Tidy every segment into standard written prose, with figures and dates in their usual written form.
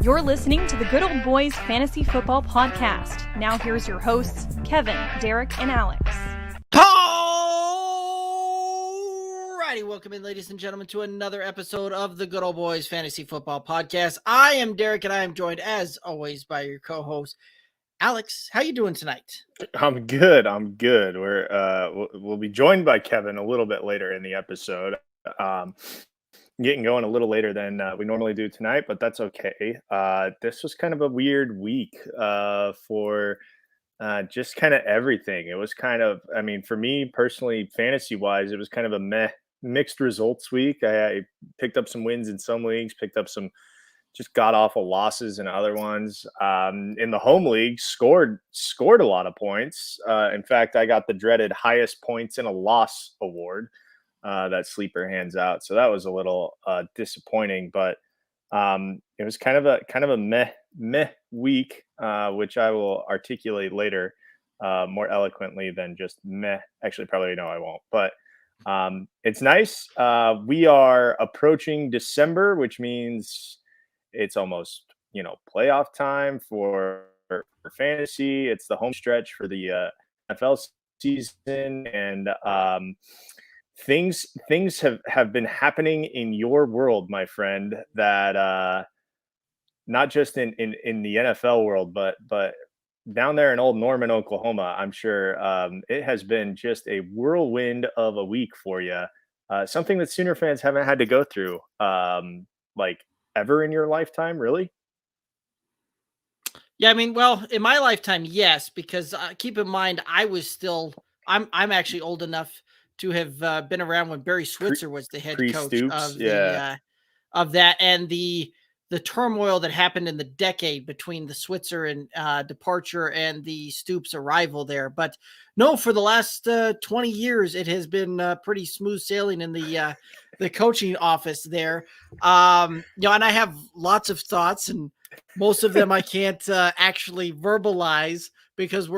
You're listening to the Good Old Boys Fantasy Football Podcast. Now here's your hosts, Kevin, Derek, and Alex. Alrighty, welcome in, ladies and gentlemen, to another episode of the Good Old Boys Fantasy Football Podcast. I am Derek, and I am joined, as always, by your co-host, Alex. How you doing tonight? I'm good. We'll be joined by Kevin a little bit later in the episode. Getting going a little later than we normally do tonight, but that's okay. This was kind of a weird week for just kind of everything. It was kind of, for me personally, fantasy-wise, it was kind of a mixed results week. I picked up some wins in some leagues, picked up some just god-awful losses in other ones. In the home league, scored a lot of points. In fact, I got the dreaded highest points in a loss award that Sleeper hands out. So that was a little disappointing, but it was kind of a meh week, which I will articulate later more eloquently than just meh. Actually, probably no, I won't. But it's nice. We are approaching December, which means it's almost playoff time for fantasy. It's the home stretch for the NFL season, and Things have been happening in your world, my friend, that not just in the NFL world, but down there in old Norman, Oklahoma, I'm sure it has been just a whirlwind of a week for you. Something that Sooner fans haven't had to go through like ever in your lifetime, really? Yeah, well, in my lifetime, yes, because keep in mind, I'm actually old enough to have been around when Barry Switzer was the head coach of that, and the turmoil that happened in the decade between the Switzer and departure and the Stoops arrival there. But no, for the last 20 years, it has been pretty smooth sailing in the coaching office there. And I have lots of thoughts, and most of them I can't actually verbalize because we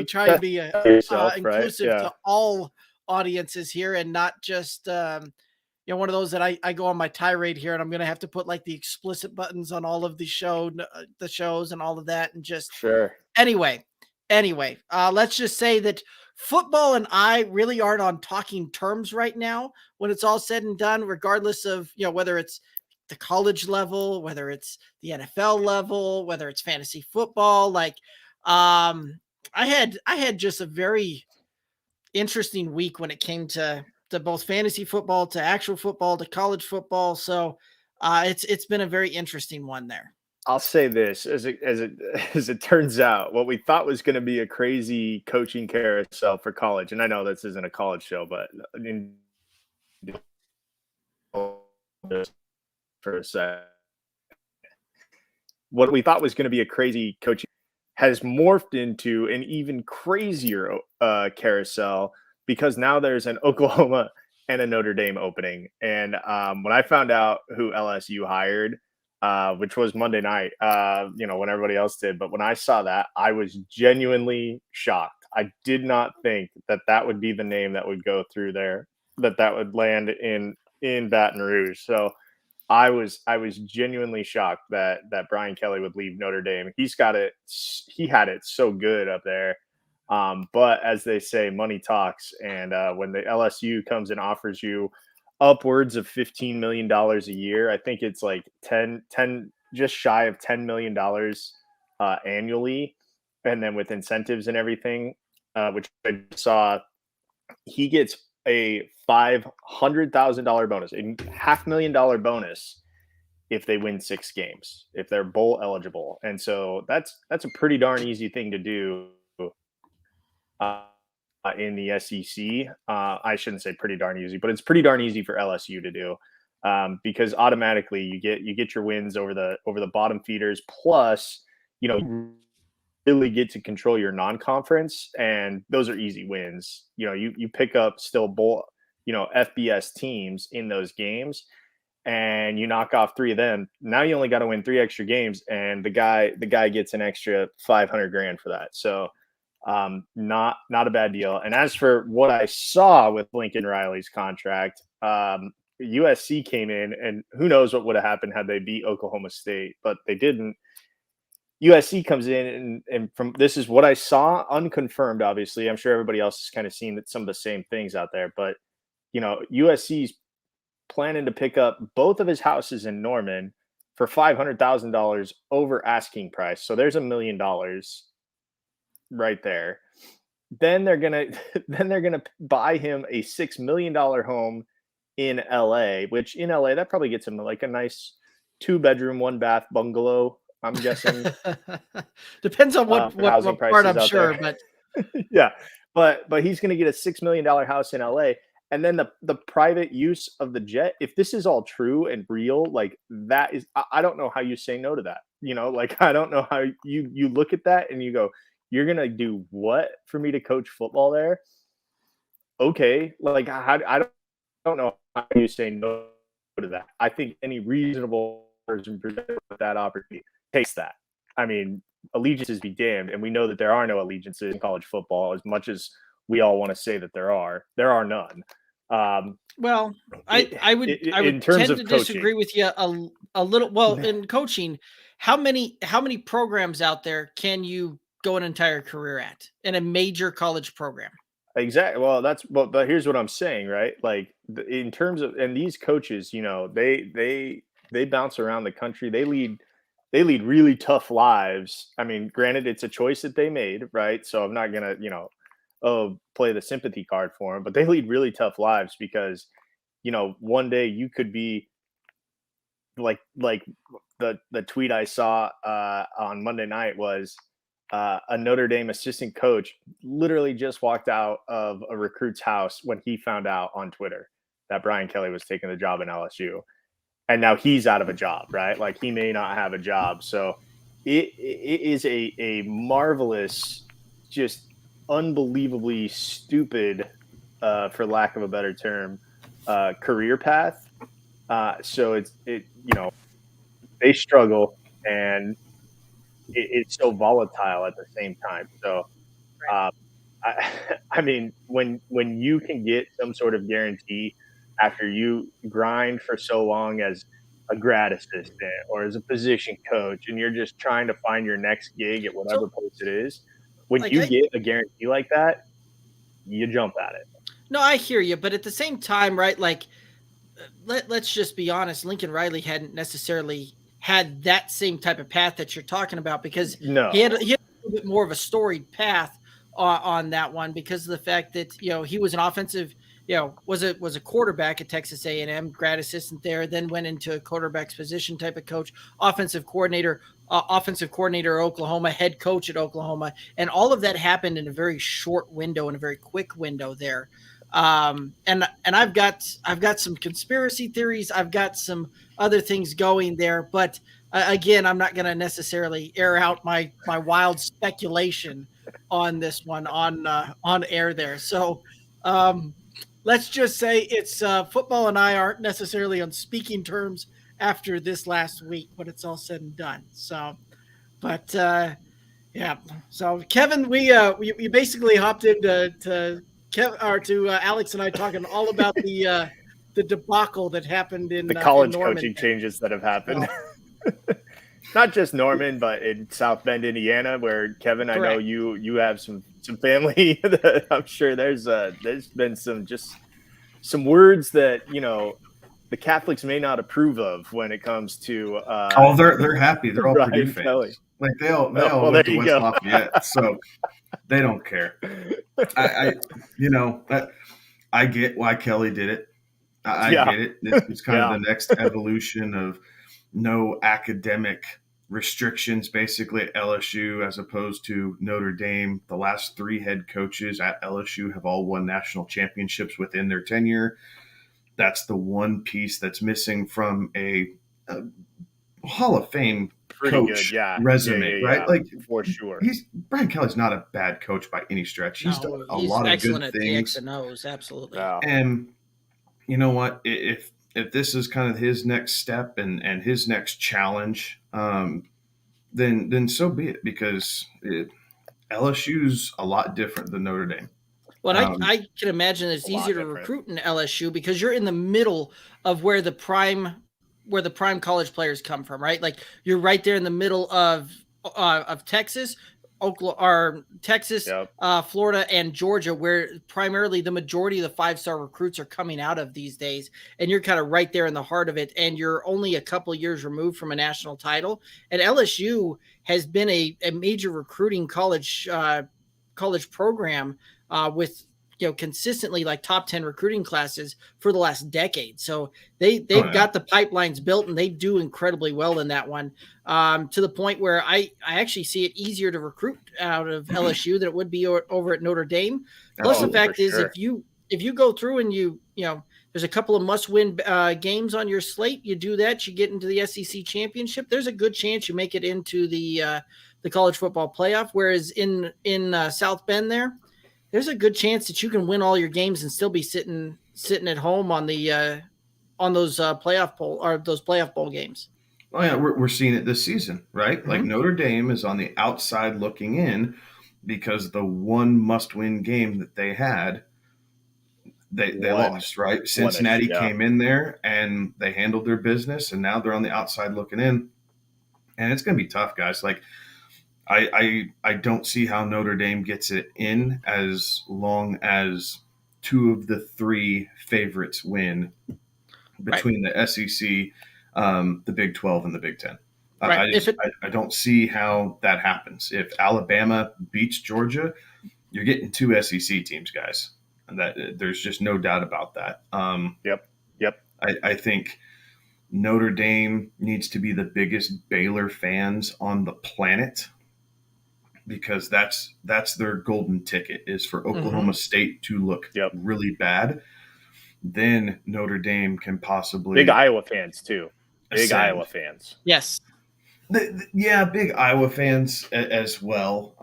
try to be inclusive to all audiences here, and not just one of those that I go on my tirade here, and I'm gonna have to put like the explicit buttons on all of the shows and all of that, and just sure. Anyway, let's just say that football and I really aren't on talking terms right now when it's all said and done, regardless of whether it's the college level, whether it's the NFL level, whether it's fantasy football. I had just a very interesting week when it came to both fantasy football, to actual football, to college football. So it's been a very interesting one there. I'll say this, as it turns out, what we thought was going to be a crazy coaching carousel for college, and I know this isn't a college show, but for a sec, what we thought was going to be a crazy coaching has morphed into an even crazier carousel, because now there's an Oklahoma and a Notre Dame opening. And when I found out who LSU hired, which was Monday night, when everybody else did, but when I saw that, I was genuinely shocked. I did not think that would be the name that would go through there, that would land in Baton Rouge. So I was genuinely shocked that Brian Kelly would leave Notre Dame. He had it so good up there. But as they say, money talks. And when the LSU comes and offers you upwards of $15 million a year, I think it's like 10, just shy of $10 million annually. And then with incentives and everything, which I saw, he gets a $500,000 bonus, a $500,000 bonus if they win 6 games, if they're bowl eligible. And so that's a pretty darn easy thing to do in the SEC. I shouldn't say pretty darn easy, but it's pretty darn easy for LSU to do, because automatically you get your wins over the bottom feeders. Plus, you really get to control your non-conference, and those are easy wins. You pick up still bowl, FBS teams in those games, and you knock off 3 of them. Now you only got to win 3 extra games, and the guy gets an extra $500,000 for that. So not a bad deal. And as for what I saw with Lincoln Riley's contract, USC came in, and who knows what would have happened had they beat Oklahoma State, but they didn't. USC comes in, and from this is what I saw, unconfirmed, obviously. I'm sure everybody else has kind of seen some of the same things out there, but USC's planning to pick up both of his houses in Norman for $500,000 over asking price. So there's $1 million right there. Then they're gonna buy him a $6 million home in LA, which in LA that probably gets him like a nice 2-bedroom, 1-bath bungalow. I'm guessing. Depends on what part, I'm sure, but yeah, but he's going to get a $6 million house in LA, and then the private use of the jet. If this is all true and real, like that is, I don't know how you say no to that. Like I don't know how you look at that and you go, you're going to do what for me to coach football there? Okay, like I don't know how you say no to that. I think any reasonable person presented with that opportunity takes that. I mean, allegiances be damned, and we know that there are no allegiances in college football. As much as we all want to say that there are none. Well, I would tend to disagree with you a little. Well, in coaching, how many programs out there can you go an entire career at in a major college program? Exactly. Well, but here's what I'm saying, right? Like in terms of, and these coaches, they bounce around the country. They lead really tough lives. I mean, granted, it's a choice that they made, right? So I'm not gonna, play the sympathy card for them, but they lead really tough lives because, one day you could be like the tweet I saw on Monday night was a Notre Dame assistant coach literally just walked out of a recruit's house when he found out on Twitter that Brian Kelly was taking the job in LSU. And now he's out of a job, right? Like he may not have a job. So it is a marvelous, just unbelievably stupid, for lack of a better term, career path. So they struggle, and it's so volatile at the same time. So, I mean, when you can get some sort of guarantee after you grind for so long as a grad assistant or as a position coach, and you're just trying to find your next gig at whatever place it is, when you get a guarantee like that, you jump at it. No, I hear you, but at the same time, right? Like, let's just be honest. Lincoln Riley hadn't necessarily had that same type of path that you're talking about because he had a little bit more of a storied path on that one because of the fact that he was an offensive. Was a quarterback at Texas A&M, grad assistant there, then went into a quarterback's position type of coach, offensive coordinator at Oklahoma, head coach at Oklahoma. And all of that happened in a very short window, in a very quick window there. And I've got some conspiracy theories. I've got some other things going there, but again, I'm not going to necessarily air out my wild speculation on this one on air there. So, let's just say it's football and I aren't necessarily on speaking terms after this last week when it's all said and done. So, but yeah. So Kevin, we basically hopped into to Alex and I talking all about the debacle that happened in the college in coaching changes that have happened. Not just Norman, but in South Bend, Indiana, where Kevin, I know you have some family. That I'm sure there's been some words that the Catholics may not approve of when it comes to. They're happy. They're all Purdue fans. Kelly. Like they all went to West Lafayette, so they don't care. I get why Kelly did it. I get it. It's kind of the next evolution of no academic restrictions basically at LSU as opposed to Notre Dame. The last 3 head coaches at LSU have all won national championships within their tenure. That's the one piece that's missing from a Hall of Fame coach resume, right? Like for sure. Brian Kelly's not a bad coach by any stretch. He's done a lot of good things. At the X and O's, absolutely. Wow. And you know what? If this is kind of his next step and his next challenge, then so be it, because LSU's a lot different than Notre Dame. Well, I can imagine it's easier to recruit in LSU because you're in the middle of where the prime college players come from, right? Like you're right there in the middle of Texas, Florida, and Georgia, where primarily the majority of the 5-star recruits are coming out of these days. And you're kind of right there in the heart of it. And you're only a couple of years removed from a national title. And LSU has been a major recruiting college program with consistently like top 10 recruiting classes for the last decade. So they've got the pipelines built and they do incredibly well in that one, to the point where I actually see it easier to recruit out of LSU than it would be over at Notre Dame. Plus the fact is, if you go through and there's a couple of must-win games on your slate, you do that, you get into the SEC championship, there's a good chance you make it into the college football playoff. Whereas in South Bend there's a good chance that you can win all your games and still be sitting at home on the on those playoff bowl games. Oh yeah, we're seeing it this season, right? Mm-hmm. Like Notre Dame is on the outside looking in because the one must-win game that they had, they lost, right? Cincinnati came in there and they handled their business, and now they're on the outside looking in, and it's going to be tough, guys. Like I don't see how Notre Dame gets it in as long as 2 of the 3 favorites win between the SEC, the Big 12, and the Big 10. Right. I don't see how that happens. If Alabama beats Georgia, you're getting 2 SEC teams, guys. And that there's just no doubt about that. Yep. I think Notre Dame needs to be the biggest Baylor fans on the planet, because that's their golden ticket, is for Oklahoma State to look really bad. Then Notre Dame can possibly big Iowa fans too. Big Iowa fans. Yes. Big Iowa fans as well.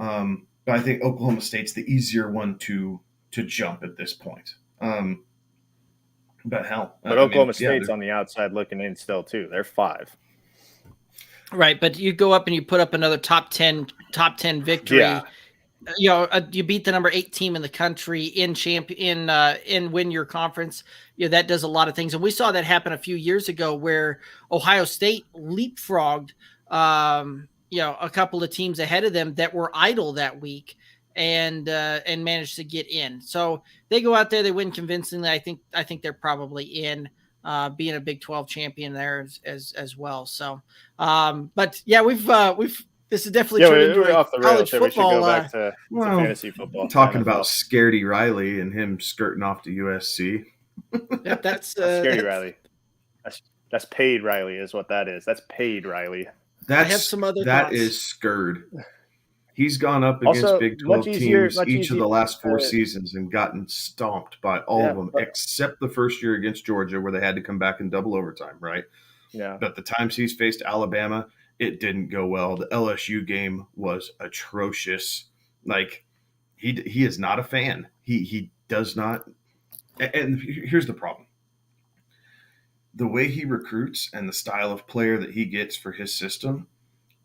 But I think Oklahoma State's the easier one to jump at this point. But Oklahoma State's on the outside looking in still too. They're 5. Right, but you go up and you put up another top 10 victory. Yeah. You beat the number 8 team in the country in win your conference. That does a lot of things, and we saw that happen a few years ago where Ohio State leapfrogged a couple of teams ahead of them that were idle that week, and managed to get in. So they go out there, they win convincingly. I think they're probably in, being a Big 12 champion there as well. So, but yeah, we've this is definitely turned into off the rails. College football. We should go back to fantasy football. Talking about Scaredy Riley and him skirting off to USC. Yep, that's Scaredy Riley. That's paid Riley is what that is. That's paid Riley. I have some other that thoughts. Is Scurd. He's gone up against also, Big 12 teams each of the last 4 seasons and gotten stomped by all of them, except the first year against Georgia where they had to come back in double overtime, right? Yeah. But the times he's faced Alabama, it didn't go well. The LSU game was atrocious. Like, he is not a fan. He does not. And here's the problem. The way he recruits and the style of player that he gets for his system,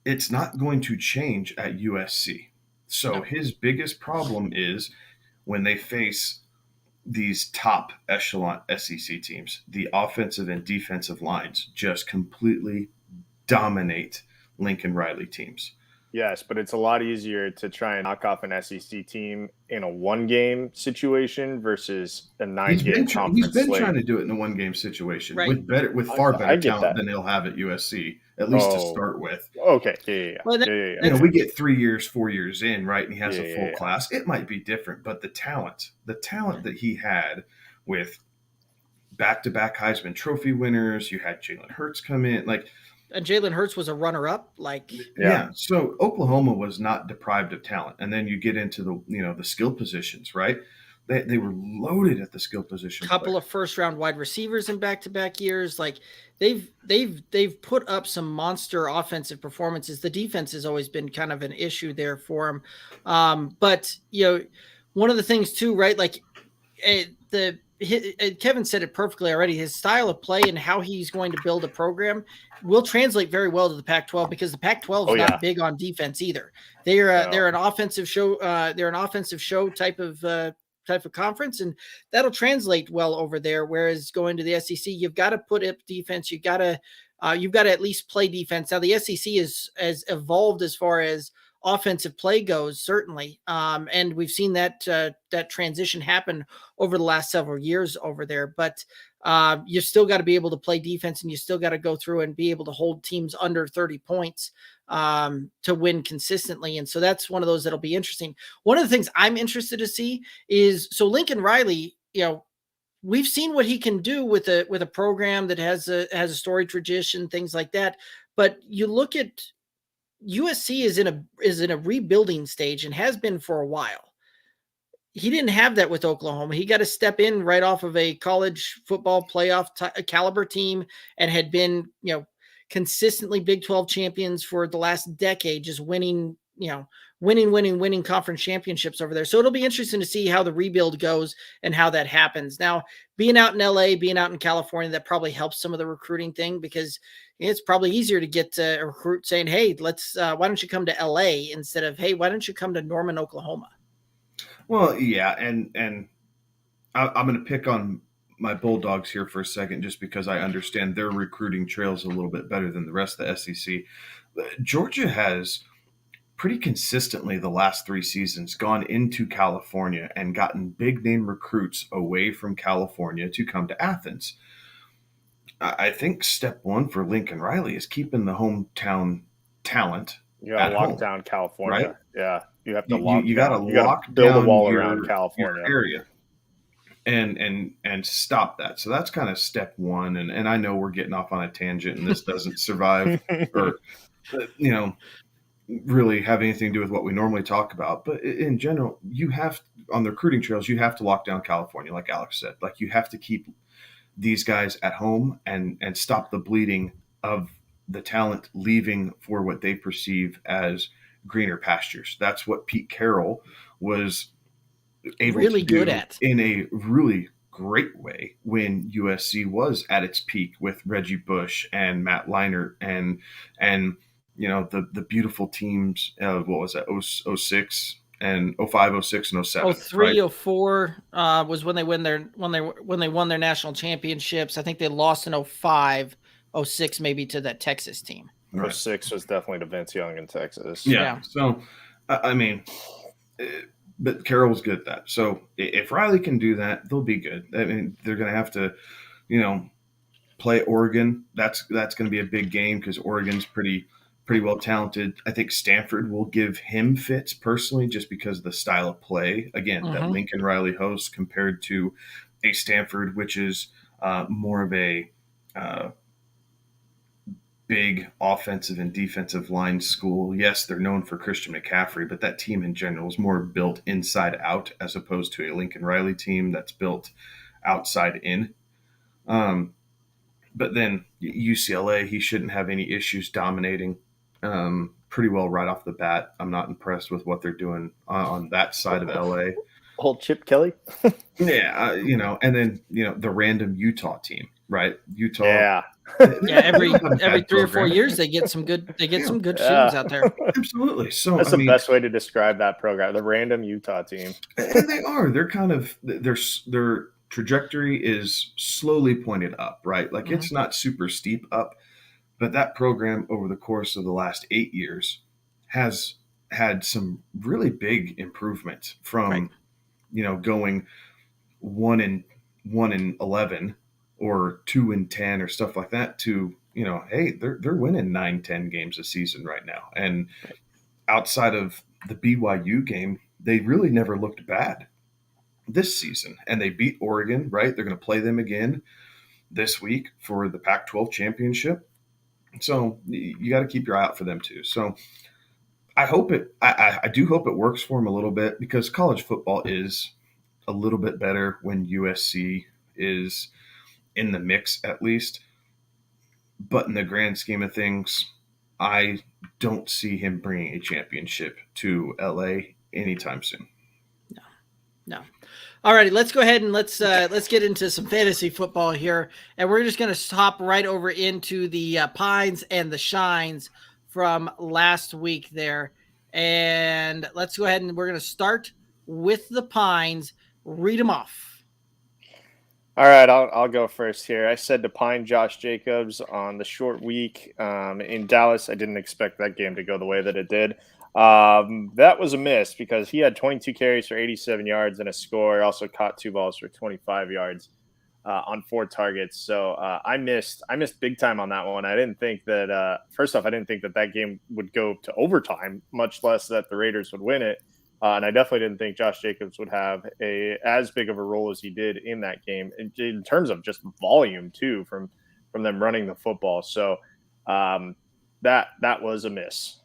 it's not going to change at USC. So his biggest problem is when they face these top echelon SEC teams, the offensive and defensive lines just completely dominate Lincoln Riley teams. Yes, but it's a lot easier to try and knock off an SEC team in a 1-game situation versus a 9-game conference. He's been trying to do it in a 1-game situation with far better talent than he'll have at USC, at least to start with. Okay, yeah. Well, we get 3 years, 4 years in, right, and he has a full class. It might be different, but the talent that he had with back-to-back Heisman Trophy winners, you had Jalen Hurts come in, and Jalen Hurts was a runner-up, So Oklahoma was not deprived of talent, and then you get into the skill positions, right? They were loaded at the skill position. Couple of first-round wide receivers in back-to-back years. They've put up some monster offensive performances. The defense has always been kind of an issue there for them. But one of the things too, right? Kevin said it perfectly already. His style of play and how he's going to build a program will translate very well to the Pac-12, because the Pac-12 is not big on defense either. They're an offensive show. They're an offensive show type of type of conference, and that'll translate well over there. Whereas going to the SEC, you've got to put up defense. You've got to at least play defense. Now the SEC is evolved as far as offensive play goes, certainly. And we've seen that transition happen over the last several years over there, but you've still got to be able to play defense, and you still got to go through and be able to hold teams under 30 points to win consistently. And so that's one of those that'll be interesting. One of the things I'm interested to see is, so Lincoln Riley, we've seen what he can do with a program that has a storied tradition, things like that. But you look at USC is in a rebuilding stage and has been for a while. He didn't have that with Oklahoma. He got to step in right off of a college football playoff caliber team and had been, consistently Big 12 champions for the last decade, just winning conference championships over there. So it'll be interesting to see how the rebuild goes and how that happens. Now, being out in LA, being out in California, that probably helps some of the recruiting thing, because it's probably easier to get a recruit saying, hey, why don't you come to LA instead of, hey, why don't you come to Norman, Oklahoma? Well, yeah. And I'm going to pick on my Bulldogs here for a second, just because I understand their recruiting trails a little bit better than the rest of the SEC. Georgia has pretty consistently the last 3 seasons gone into California and gotten big name recruits away from California to come to Athens. I think step one for Lincoln Riley is keeping the hometown talent. You got to lock down California. Right? Yeah. You have to lock you got to build down a wall around California area and stop that. So that's kind of step one. And I know we're getting off on a tangent, and this doesn't survive or, really have anything to do with what we normally talk about. But in general, you have, on the recruiting trails, you have to lock down California, like Alex said. Like, you have to keep these guys at home and stop the bleeding of the talent leaving for what they perceive as greener pastures. That's what Pete Carroll was able really to do good at in a really great way when USC was at its peak with Reggie Bush and Matt Leinart and the beautiful teams of, what was that, 06 and 05, 06 and 07. 03, right? 04 was when they won their national championships. I think they lost in 05, 06 maybe to that Texas team. Right. 06 was definitely to Vince Young in Texas. Yeah. So, I mean, but Carroll was good at that. So if Riley can do that, they'll be good. I mean, they're going to have to, play Oregon. That's going to be a big game, because Oregon's pretty well talented. I think Stanford will give him fits personally, just because of the style of play, again, that Lincoln Riley hosts, compared to a Stanford, which is more of a big offensive and defensive line school. Yes, they're known for Christian McCaffrey, but that team in general is more built inside out, as opposed to a Lincoln Riley team that's built outside in. But then UCLA, he shouldn't have any issues dominating pretty well right off the bat. I'm not impressed with what they're doing on that side of LA. Old Chip Kelly. Yeah, and then the random Utah team, right? Utah. Yeah. Yeah, every 3 or 4 years they get some good students out there. Absolutely. So that's the best way to describe that program, the random Utah team. And they are. They're kind of their trajectory is slowly pointed up, right? Like, it's not super steep up, but that program over the course of the last 8 years has had some really big improvement from going 1-11 or 2-10 or stuff like that to, hey, they're winning 9-10 games a season right now. And outside of the BYU game, they really never looked bad this season. And they beat Oregon, right? They're going to play them again this week for the Pac-12 championship. So you got to keep your eye out for them too. So I do hope it works for them a little bit, because college football is a little bit better when USC is in the mix, at least. But in the grand scheme of things, I don't see him bringing a championship to LA anytime soon. No. All righty, let's go ahead and let's get into some fantasy football here, and we're just going to hop right over into the Pines and the Shines from last week there. And let's go ahead and we're going to start with the Pines, Read them off. All right, I'll go first here. I said to pine Josh Jacobs on the short week in Dallas. I didn't expect that game to go the way that it did. That was a miss because he had 22 carries for 87 yards and a score. Also caught 2 balls for 25 yards on 4 targets. So I missed big time on that one. I didn't think that first off, I didn't think that game would go to overtime, much less that the Raiders would win it. And I definitely didn't think Josh Jacobs would have as big of a role as he did in that game in terms of just volume too from them running the football. So that was a miss.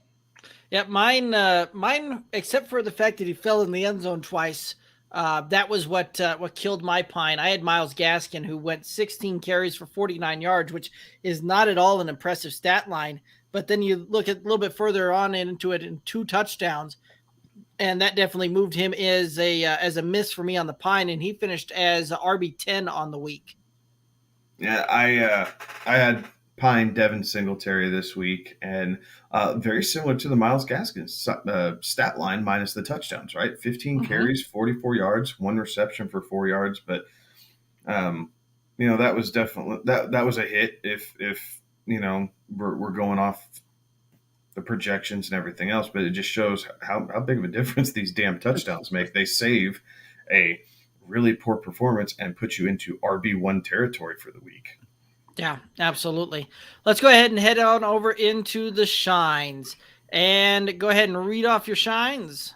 Yeah, mine, except for the fact that he fell in the end zone twice, that was what killed my pine. I had Myles Gaskin, who went 16 carries for 49 yards, which is not at all an impressive stat line. But then you look at a little bit further on into it in 2 touchdowns. And that definitely moved him as a miss for me on the pine, and he finished as RB10 on the week. Yeah, I had pine Devin Singletary this week, and very similar to the Myles Gaskin stat line minus the touchdowns, right? 15 carries, 44 yards, 1 reception for 4 yards, but that was definitely that was a hit if we're going off the projections and everything else, but it just shows how big of a difference these damn touchdowns make. They save a really poor performance and put you into RB1 territory for the week. Yeah, absolutely. Let's go ahead and head on over into the shines and go ahead and read off your shines.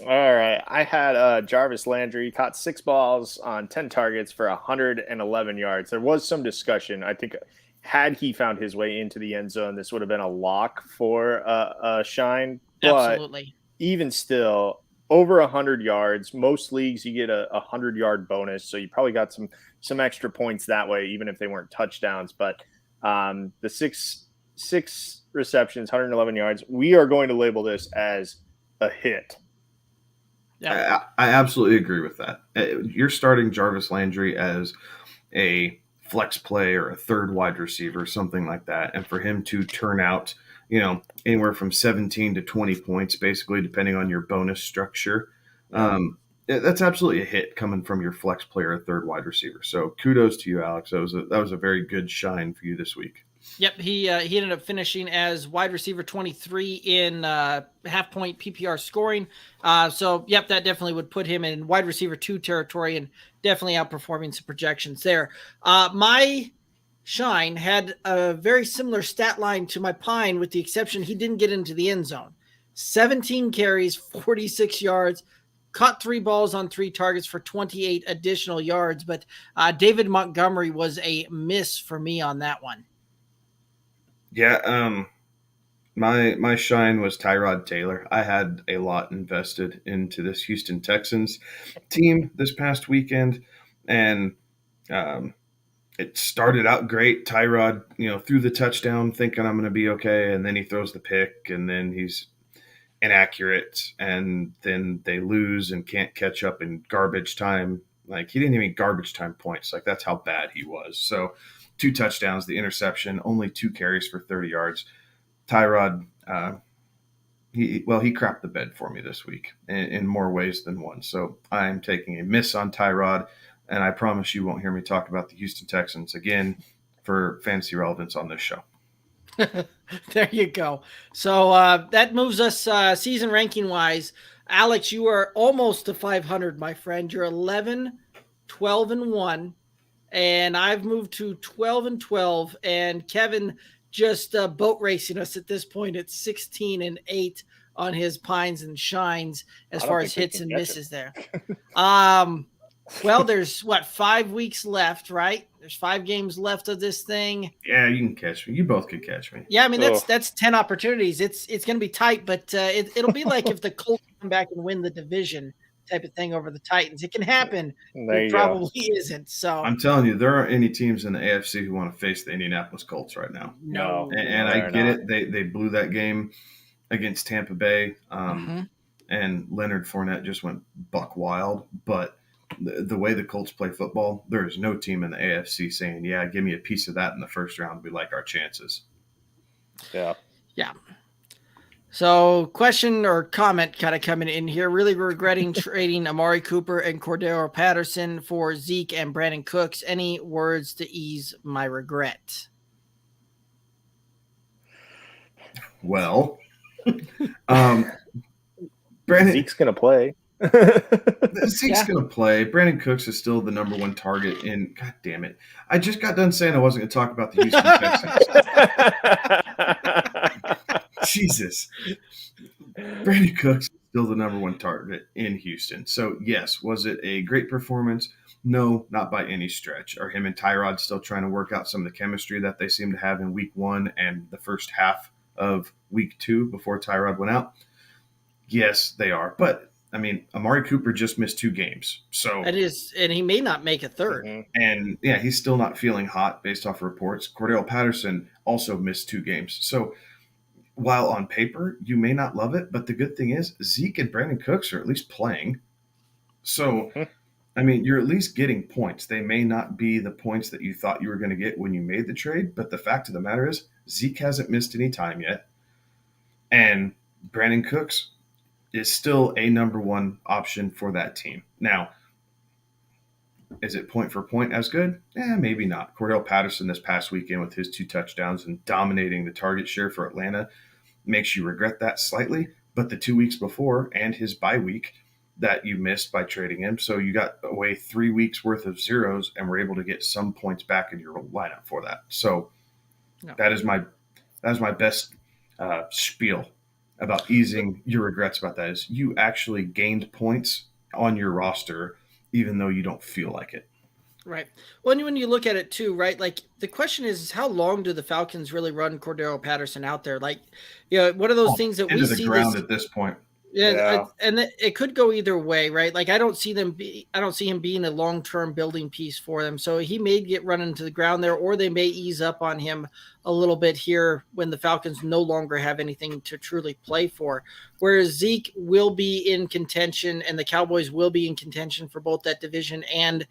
All right. I had Jarvis Landry, caught 6 balls on 10 targets for 111 yards. There was some discussion. I think had he found his way into the end zone, this would have been a lock for a shine. But absolutely. Even still, over 100 yards. Most leagues, you get a 100-yard bonus, so you probably got some extra points that way, even if they weren't touchdowns. But the six receptions, 111 yards, we are going to label this as a hit. Yeah, I absolutely agree with that. You're starting Jarvis Landry as a flex play or a third wide receiver, something like that. And for him to turn out, anywhere from 17 to 20 points, basically, depending on your bonus structure, that's absolutely a hit coming from your flex player, a third wide receiver. So kudos to you, Alex. That was a very good shine for you this week. Yep, he ended up finishing as wide receiver 23 in half-point PPR scoring. So, yep, that definitely would put him in wide receiver 2 territory and definitely outperforming some projections there. My shine had a very similar stat line to my pine, with the exception he didn't get into the end zone. 17 carries, 46 yards, caught 3 balls on 3 targets for 28 additional yards. But David Montgomery was a miss for me on that one. Yeah, my shine was Tyrod Taylor. I had a lot invested into this Houston Texans team this past weekend, and it started out great. Tyrod, threw the touchdown thinking I'm going to be okay, and then he throws the pick, and then he's inaccurate, and then they lose and can't catch up in garbage time. Like, he didn't even garbage time points. Like, that's how bad he was. So 2 touchdowns, the interception, only 2 carries for 30 yards. Tyrod, he crapped the bed for me this week in more ways than one. So I'm taking a miss on Tyrod, and I promise you won't hear me talk about the Houston Texans again for fantasy relevance on this show. There you go. So that moves us season ranking wise. Alex, you are almost to 500, my friend. You're 11, 12, and 1. And I've moved to 12 and 12. And Kevin just boat racing us at this point at 16 and 8 on his pines and shines as far as hits and misses there. Well, there's 5 weeks left, right? There's 5 games left of this thing. Yeah, you can catch me. You both can catch me. Yeah, I mean that's 10 opportunities. It's going to be tight, but it'll be like if the Colts come back and win the division type of thing over the Titans. It can happen. It probably isn't. So I'm telling you, there aren't any teams in the AFC who want to face the Indianapolis Colts right now. No, and I get it. They blew that game against Tampa Bay, and Leonard Fournette just went buck wild, but the way the Colts play football, there is no team in the AFC saying, yeah, give me a piece of that in the first round. We like our chances. Yeah. Yeah. So question or comment kind of coming in here. Really regretting trading Amari Cooper and Cordell Patterson for Zeke and Brandon Cooks. Any words to ease my regret? Well, Brandon Zeke's going to play. Zeke's going to play. Brandon Cooks is still the number one target. And God damn it, I just got done saying I wasn't going to talk about the Houston Texans. Jesus. Brandon Cooks is still the number one target in Houston. So, yes, was it a great performance? No, not by any stretch. Are him and Tyrod still trying to work out some of the chemistry that they seem to have in week 1 and the first half of week 2 before Tyrod went out? Yes, they are. But, I mean, Amari Cooper just missed 2 games. So it is, and he may not make a third. And, yeah, he's still not feeling hot based off reports. Cordell Patterson also missed 2 games. So, while on paper you may not love it, but the good thing is Zeke and Brandon Cooks are at least playing. So, I mean, you're at least getting points. They may not be the points that you thought you were going to get when you made the trade, but the fact of the matter is Zeke hasn't missed any time yet. And Brandon Cooks is still a number one option for that team. Now, is it point for point as good? Maybe not. Cordell Patterson this past weekend with his 2 touchdowns and dominating the target share for Atlanta makes you regret that slightly, but the 2 weeks before and his bye week that you missed by trading him, so you got away 3 weeks worth of zeros and were able to get some points back in your lineup for that. So that is my best spiel about easing your regrets about that is you actually gained points on your roster even though you don't feel like it. Right. Well, when you look at it too, right? Like the question is how long do the Falcons really run Cordell Patterson out there? Like, what are those things that we see ground at this point? Yeah, and it could go either way, right? Like I don't see him being a long-term building piece for them. So he may get run into the ground there, or they may ease up on him a little bit here when the Falcons no longer have anything to truly play for. Whereas Zeke will be in contention, and the Cowboys will be in contention for both that division and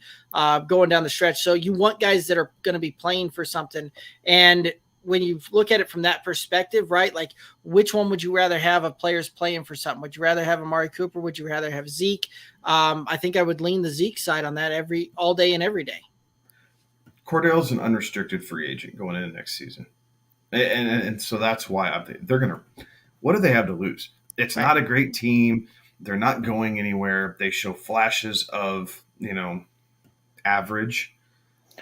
going down the stretch. So you want guys that are going to be playing for something, and when you look at it from that perspective, right? Like which one would you rather have of players playing for something? Would you rather have Amari Cooper? Would you rather have Zeke? I think I would lean the Zeke side on that all day and every day. Cordell's an unrestricted free agent going into next season. And so that's why they're going to, what do they have to lose? It's not a great team. They're not going anywhere. They show flashes of, average.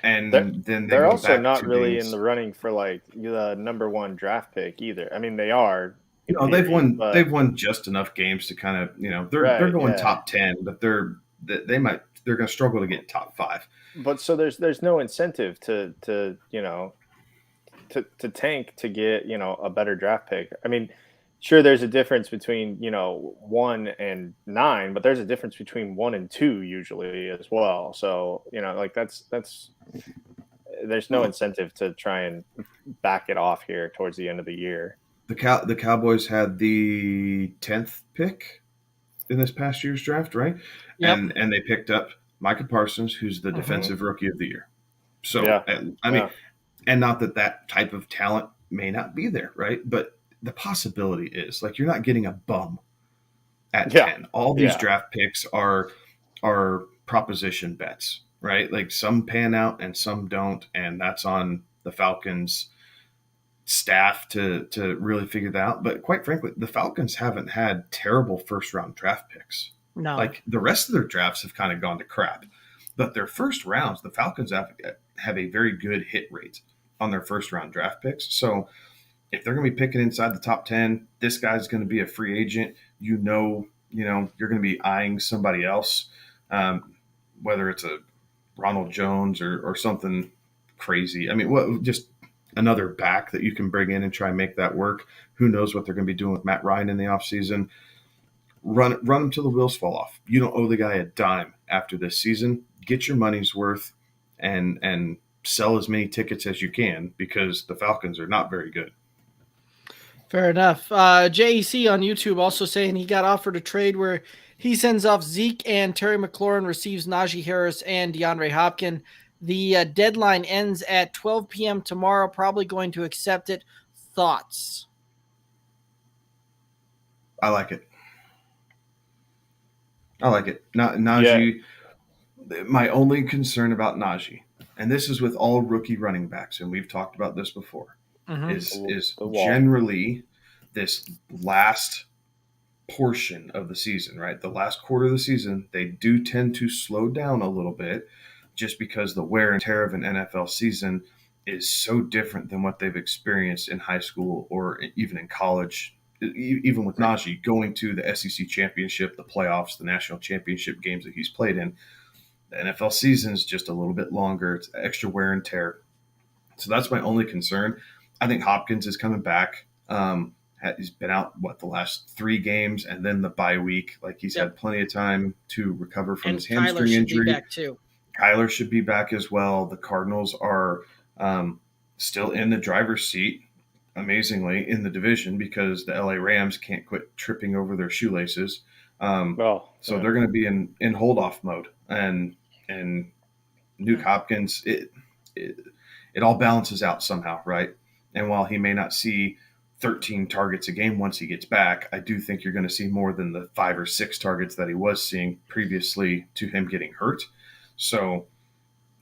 And then they're also not really in the running for like the number 1 draft pick either. I mean, they are. They've won just enough games to kind of they're going top 10, but they're going to struggle to get top 5. But so there's no incentive to tank to get a better draft pick. I mean, sure, there's a difference between 1 and 9, but there's a difference between 1 and 2 usually as well. So like that's there's no incentive to try and back it off here towards the end of the year. The Cowboys had the 10th pick in this past year's draft, right? Yep. And they picked up Micah Parsons, who's the defensive rookie of the year. So I mean, and not that type of talent may not be there, right? But the possibility is like you're not getting a bum at 10. All these draft picks are proposition bets, right? Like some pan out and some don't, and that's on the Falcons staff to really figure that out. But quite frankly, the Falcons haven't had terrible first round draft picks. No. Like the rest of their drafts have kind of gone to crap. But their first rounds, the Falcons have a very good hit rate on their first round draft picks. So if they're going to be picking inside the top 10, this guy's going to be a free agent. You're going to be eyeing somebody else, whether it's a Ronald Jones or something crazy. I mean, just another back that you can bring in and try and make that work. Who knows what they're going to be doing with Matt Ryan in the offseason. Run him till the wheels fall off. You don't owe the guy a dime after this season. Get your money's worth and sell as many tickets as you can because the Falcons are not very good. Fair enough. JEC on YouTube also saying he got offered a trade where he sends off Zeke and Terry McLaurin, receives Najee Harris and DeAndre Hopkins. The deadline ends at 12 p.m. tomorrow. Probably going to accept it. Thoughts? I like it. Najee. Yeah. My only concern about Najee, and this is with all rookie running backs, and we've talked about this before, is generally this last portion of the season, right? The last quarter of the season, they do tend to slow down a little bit just because the wear and tear of an NFL season is so different than what they've experienced in high school or even in college. Even with Najee going to the SEC championship, the playoffs, the national championship games that he's played in, the NFL season is just a little bit longer. It's extra wear and tear. So that's my only concern. I think Hopkins is coming back. He's been out, the last 3 games and then the bye week. Like he's had plenty of time to recover from his hamstring injury. Back too. Kyler should be back as well. The Cardinals are still in the driver's seat, amazingly, in the division because the LA Rams can't quit tripping over their shoelaces. So they're going to be in hold-off mode. And Nuke Hopkins, it all balances out somehow, right? And while he may not see 13 targets a game once he gets back, I do think you're going to see more than the 5 or 6 targets that he was seeing previously to him getting hurt. So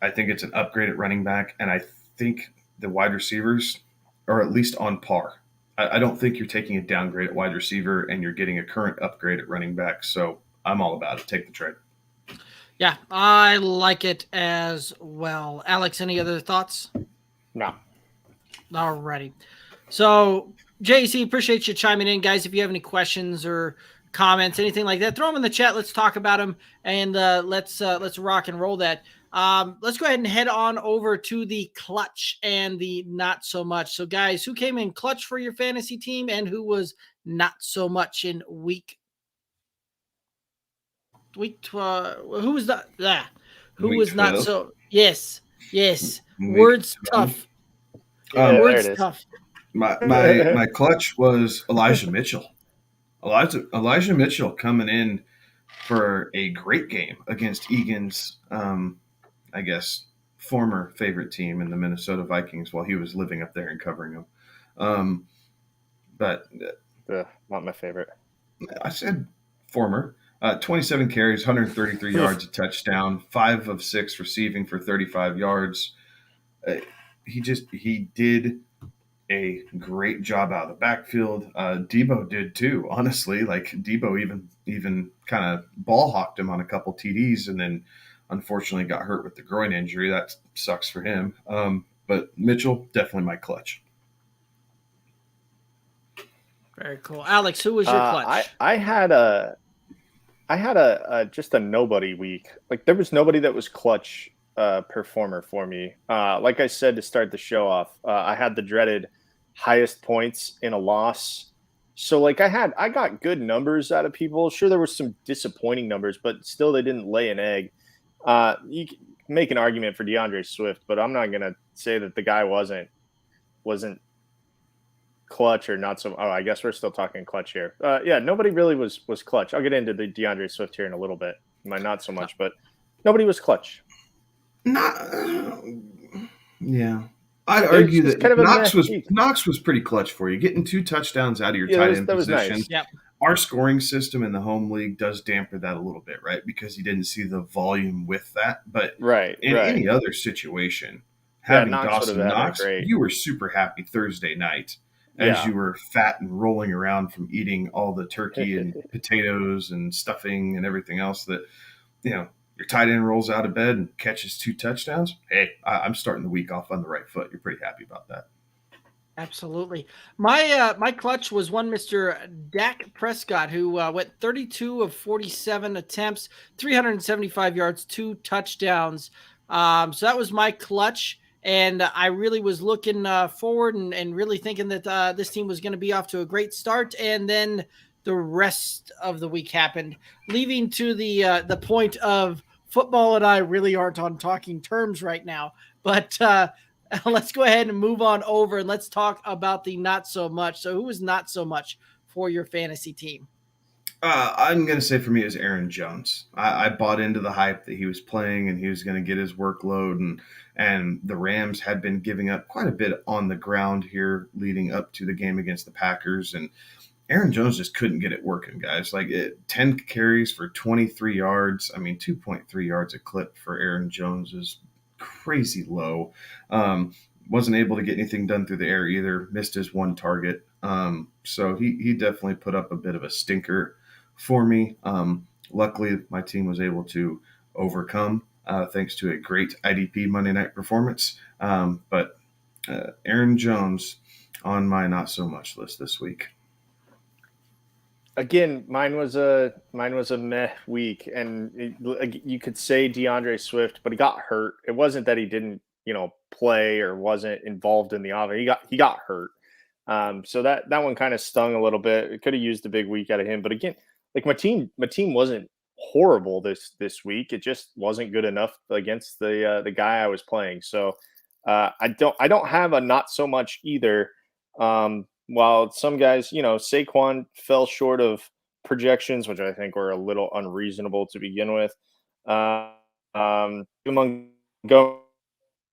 I think it's an upgrade at running back, and I think the wide receivers are at least on par. I don't think you're taking a downgrade at wide receiver and you're getting a current upgrade at running back. So I'm all about it. Take the trade. Yeah, I like it as well. Alex, any other thoughts? No. All righty. So, JC, appreciate you chiming in, guys. If you have any questions or comments, anything like that, throw them in the chat. Let's talk about them, and let's rock and roll that. Let's go ahead and head on over to the clutch and the not so much. So, guys, who came in clutch for your fantasy team and who was not so much in week? Who was that? Yeah. Who week was 12. not so? Yes. Words 12. tough. Words tough. My clutch was Elijah Mitchell. Elijah Mitchell coming in for a great game against Egan's, I guess, former favorite team in the Minnesota Vikings while he was living up there and covering them. But not my favorite. I said former. 27 carries, 133 yards, a touchdown, 5 of 6 receiving for 35 yards. He did a great job out of the backfield. Debo did too, honestly. Like Debo even kind of ball hawked him on a couple TDs and then unfortunately got hurt with the groin injury. That sucks for him. But Mitchell, definitely my clutch. Very cool. Alex, who was your clutch? I had a just a nobody week. Like there was nobody that was clutch performer for me. Like I said to start the show off, I had the dreaded highest points in a loss. So like I got good numbers out of people. Sure, there were some disappointing numbers, but still they didn't lay an egg. You can make an argument for DeAndre Swift, but I'm not gonna say that the guy wasn't clutch or not so. Oh, I guess we're still talking clutch here. Yeah, nobody really was clutch. I'll get into the DeAndre Swift here in a little bit. Not so much, but nobody was clutch. Yeah. I'd argue that kind of Knox was pretty clutch for you, getting 2 touchdowns out of your tight end position. Nice. Yep. Our scoring system in the home league does dampen that a little bit, right? Because you didn't see the volume with that. But in any other situation, having Dawson Knox, you were super happy Thursday night as you were fat and rolling around from eating all the turkey and potatoes and stuffing and everything else that, your tight end rolls out of bed and catches 2 touchdowns. Hey, I'm starting the week off on the right foot. You're pretty happy about that. Absolutely. My clutch was one Mr. Dak Prescott, who went 32 of 47 attempts, 375 yards, 2 touchdowns. So that was my clutch. And I really was looking forward and really thinking that this team was going to be off to a great start. And then the rest of the week happened, leading to the point of football and I really aren't on talking terms right now. But let's go ahead and move on over and let's talk about the not so much. So who was not so much for your fantasy team? I'm going to say for me is Aaron Jones. I bought into the hype that he was playing and he was going to get his workload, and the Rams had been giving up quite a bit on the ground here leading up to the game against the Packers. And Aaron Jones just couldn't get it working, guys. 10 carries for 23 yards. I mean, 2.3 yards a clip for Aaron Jones is crazy low. Wasn't able to get anything done through the air either. Missed his one target. So he definitely put up a bit of a stinker for me. Luckily, my team was able to overcome thanks to a great IDP Monday night performance. But Aaron Jones on my not so much list this week. Again, mine was a meh week, and you could say DeAndre Swift, but he got hurt. It wasn't that he didn't, play or wasn't involved in the offense. He got hurt. So that one kind of stung a little bit. It could have used a big week out of him, but again, like my team wasn't horrible this week. It just wasn't good enough against the guy I was playing. So I don't have a not so much either. While some guys, Saquon fell short of projections, which I think were a little unreasonable to begin with. Montgomery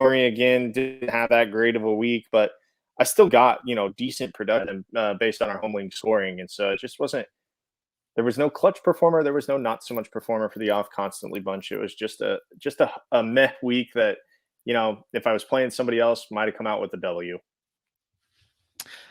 again didn't have that great of a week, but I still got, decent production based on our home league scoring. And so it just wasn't, there was no clutch performer. There was no not so much performer for the off constantly bunch. It was just a meh week that, if I was playing somebody else, might have come out with a W.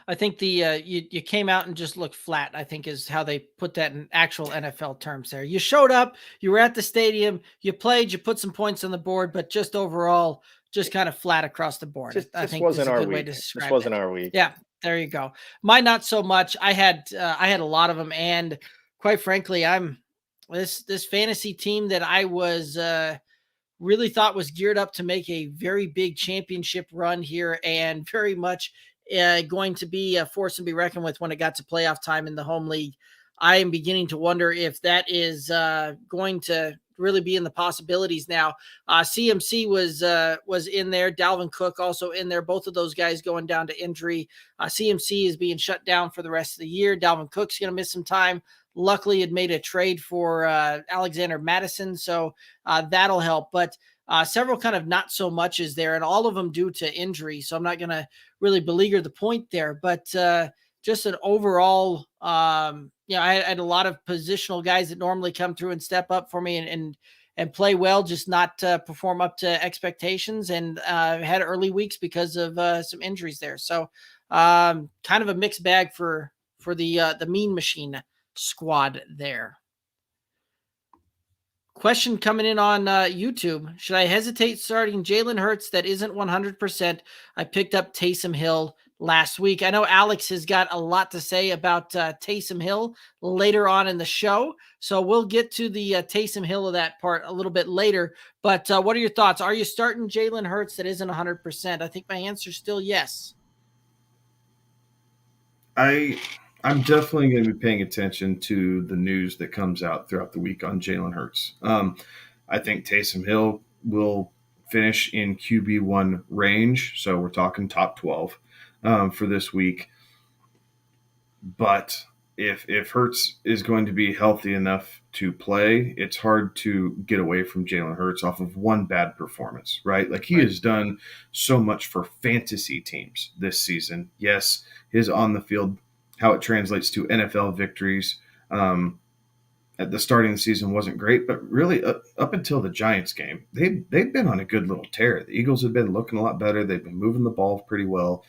I think you came out and just looked flat, I think is how they put that in actual NFL terms there. You showed up, you were at the stadium, you played, you put some points on the board, but just overall, just kind of flat across the board. I think wasn't is a our good week. way to describe This wasn't it. our week. Yeah, there you go. Mine not so much. I had a lot of them, and quite frankly, I'm this fantasy team that I was really thought was geared up to make a very big championship run here, and very much going to be a force to be reckoned with when it got to playoff time in the home league. I am beginning to wonder if that is going to really be in the possibilities now. CMC was in there. Dalvin Cook also in there. Both of those guys going down to injury. CMC is being shut down for the rest of the year. Dalvin Cook's going to miss some time. Luckily, it made a trade for Alexander Madison, so that'll help. But several kind of not so much is there, and all of them due to injury. So I'm not going to really beleaguer the point there, but just an overall, I had a lot of positional guys that normally come through and step up for me and play well, just not perform up to expectations, and had early weeks because of some injuries there. So kind of a mixed bag for the Mean Machine squad there. Question coming in on YouTube. Should I hesitate starting Jalen Hurts that isn't 100%? I picked up Taysom Hill last week. I know Alex has got a lot to say about Taysom Hill later on in the show, so we'll get to the Taysom Hill of that part a little bit later. But what are your thoughts? Are you starting Jalen Hurts that isn't 100%? I think my answer is still yes. I'm definitely going to be paying attention to the news that comes out throughout the week on Jalen Hurts. I think Taysom Hill will finish in QB1 range, so we're talking top 12 for this week. But if Hurts is going to be healthy enough to play, it's hard to get away from Jalen Hurts off of one bad performance, right? Like he has done so much for fantasy teams this season. Yes, his on the field, how it translates to NFL victories at the starting of the season wasn't great, but really up until the Giants game, they've been on a good little tear. The Eagles have been looking a lot better. They've been moving the ball pretty well.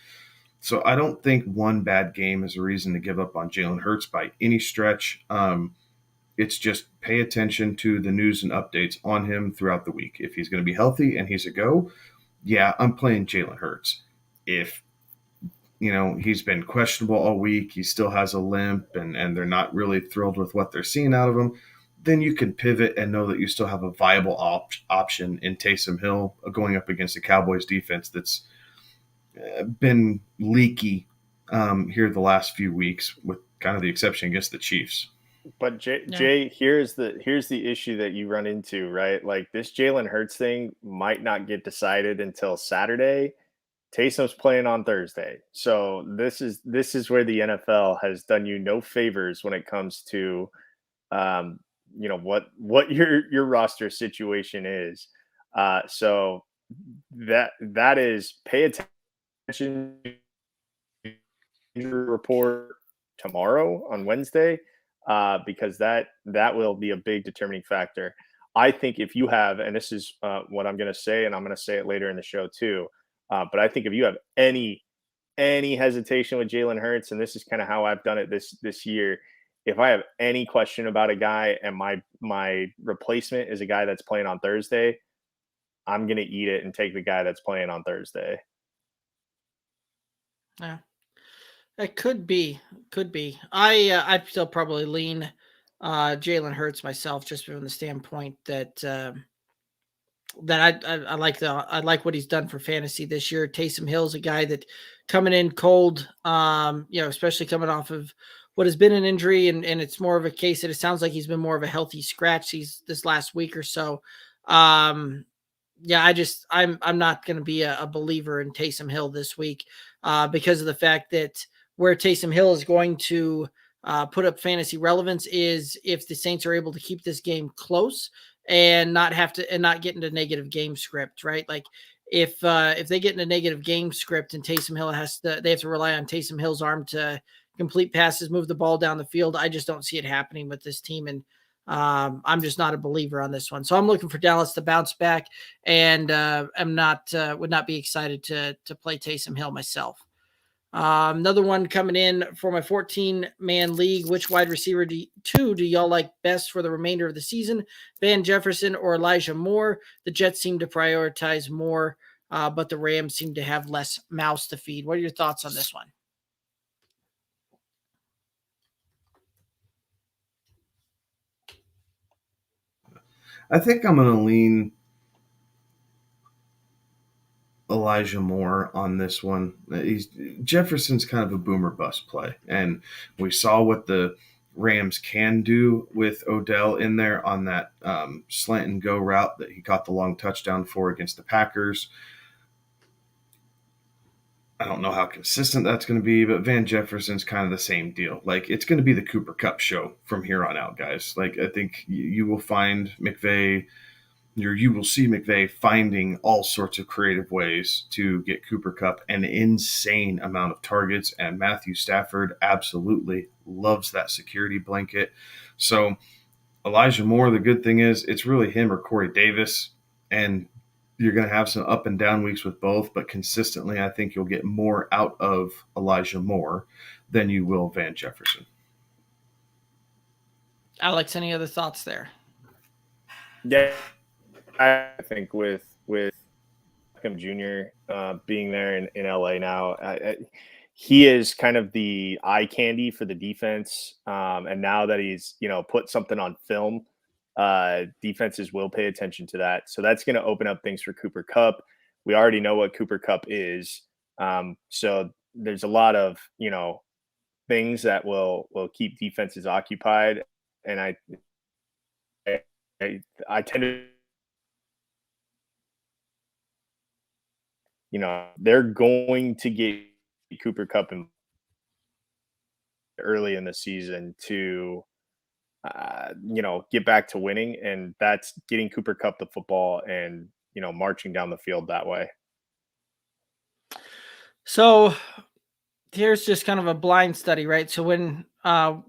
So I don't think one bad game is a reason to give up on Jalen Hurts by any stretch. It's just pay attention to the news and updates on him throughout the week. If he's going to be healthy and he's a go, yeah, I'm playing Jalen Hurts. If he's been questionable all week, he still has a limp, and they're not really thrilled with what they're seeing out of him, then you can pivot and know that you still have a viable option in Taysom Hill going up against the Cowboys defense that's been leaky here the last few weeks, with kind of the exception against the Chiefs. But Jay, here's the issue that you run into, right? Like this Jalen Hurts thing might not get decided until Saturday. Taysom's playing on Thursday. So this is where the NFL has done you no favors when it comes to what your roster situation is. So that is pay attention to the report tomorrow on Wednesday, because that will be a big determining factor. I think if you have, and this is what I'm going to say, and I'm going to say it later in the show too, but I think if you have any hesitation with Jalen Hurts, and this is kind of how I've done it this year, if I have any question about a guy and my replacement is a guy that's playing on Thursday, I'm going to eat it and take the guy that's playing on Thursday. Yeah, it could be. I'd still probably lean Jalen Hurts myself, just from the standpoint that I like what he's done for fantasy this year. Taysom Hill's a guy that coming in cold, especially coming off of what has been an injury, and it's more of a case that it sounds like he's been more of a healthy scratch this last week or so. I'm not going to be a believer in Taysom Hill this week because of the fact that where Taysom Hill is going to put up fantasy relevance is if the Saints are able to keep this game close and not get into negative game script, right? Like if they get into negative game script and Taysom Hill they have to rely on Taysom Hill's arm to complete passes, move the ball down the field. I just don't see it happening with this team. And I'm just not a believer on this one. So I'm looking for Dallas to bounce back, and would not be excited to play Taysom Hill myself. Another one coming in for my 14-man league. Which wide receiver do y'all like best for the remainder of the season? Van Jefferson or Elijah Moore? The Jets seem to prioritize Moore, but the Rams seem to have less mouths to feed. What are your thoughts on this one? I think I'm going to lean Elijah Moore on this one. Jefferson's kind of a boomer bust play, and we saw what the Rams can do with Odell in there on that slant and go route that he caught the long touchdown for against the Packers. I don't know how consistent that's going to be, but Van Jefferson's kind of the same deal. Like, it's going to be the Cooper Kupp show from here on out, guys. Like, I think you will find you will see McVay finding all sorts of creative ways to get Cooper Kupp an insane amount of targets, and Matthew Stafford absolutely loves that security blanket. So Elijah Moore, the good thing is it's really him or Corey Davis, and you're going to have some up and down weeks with both, but consistently I think you'll get more out of Elijah Moore than you will Van Jefferson. Alex, any other thoughts there? Yeah, I think with Beckham Jr. Being there in LA now, he is kind of the eye candy for the defense. And now that he's, put something on film, defenses will pay attention to that. So that's going to open up things for Cooper Kupp. We already know what Cooper Kupp is. So there's a lot of, things that will keep defenses occupied. And I tend to, they're going to get Cooper Kupp in early in the season to, get back to winning. And that's getting Cooper Kupp the football and, marching down the field that way. So here's just kind of a blind study, right? So when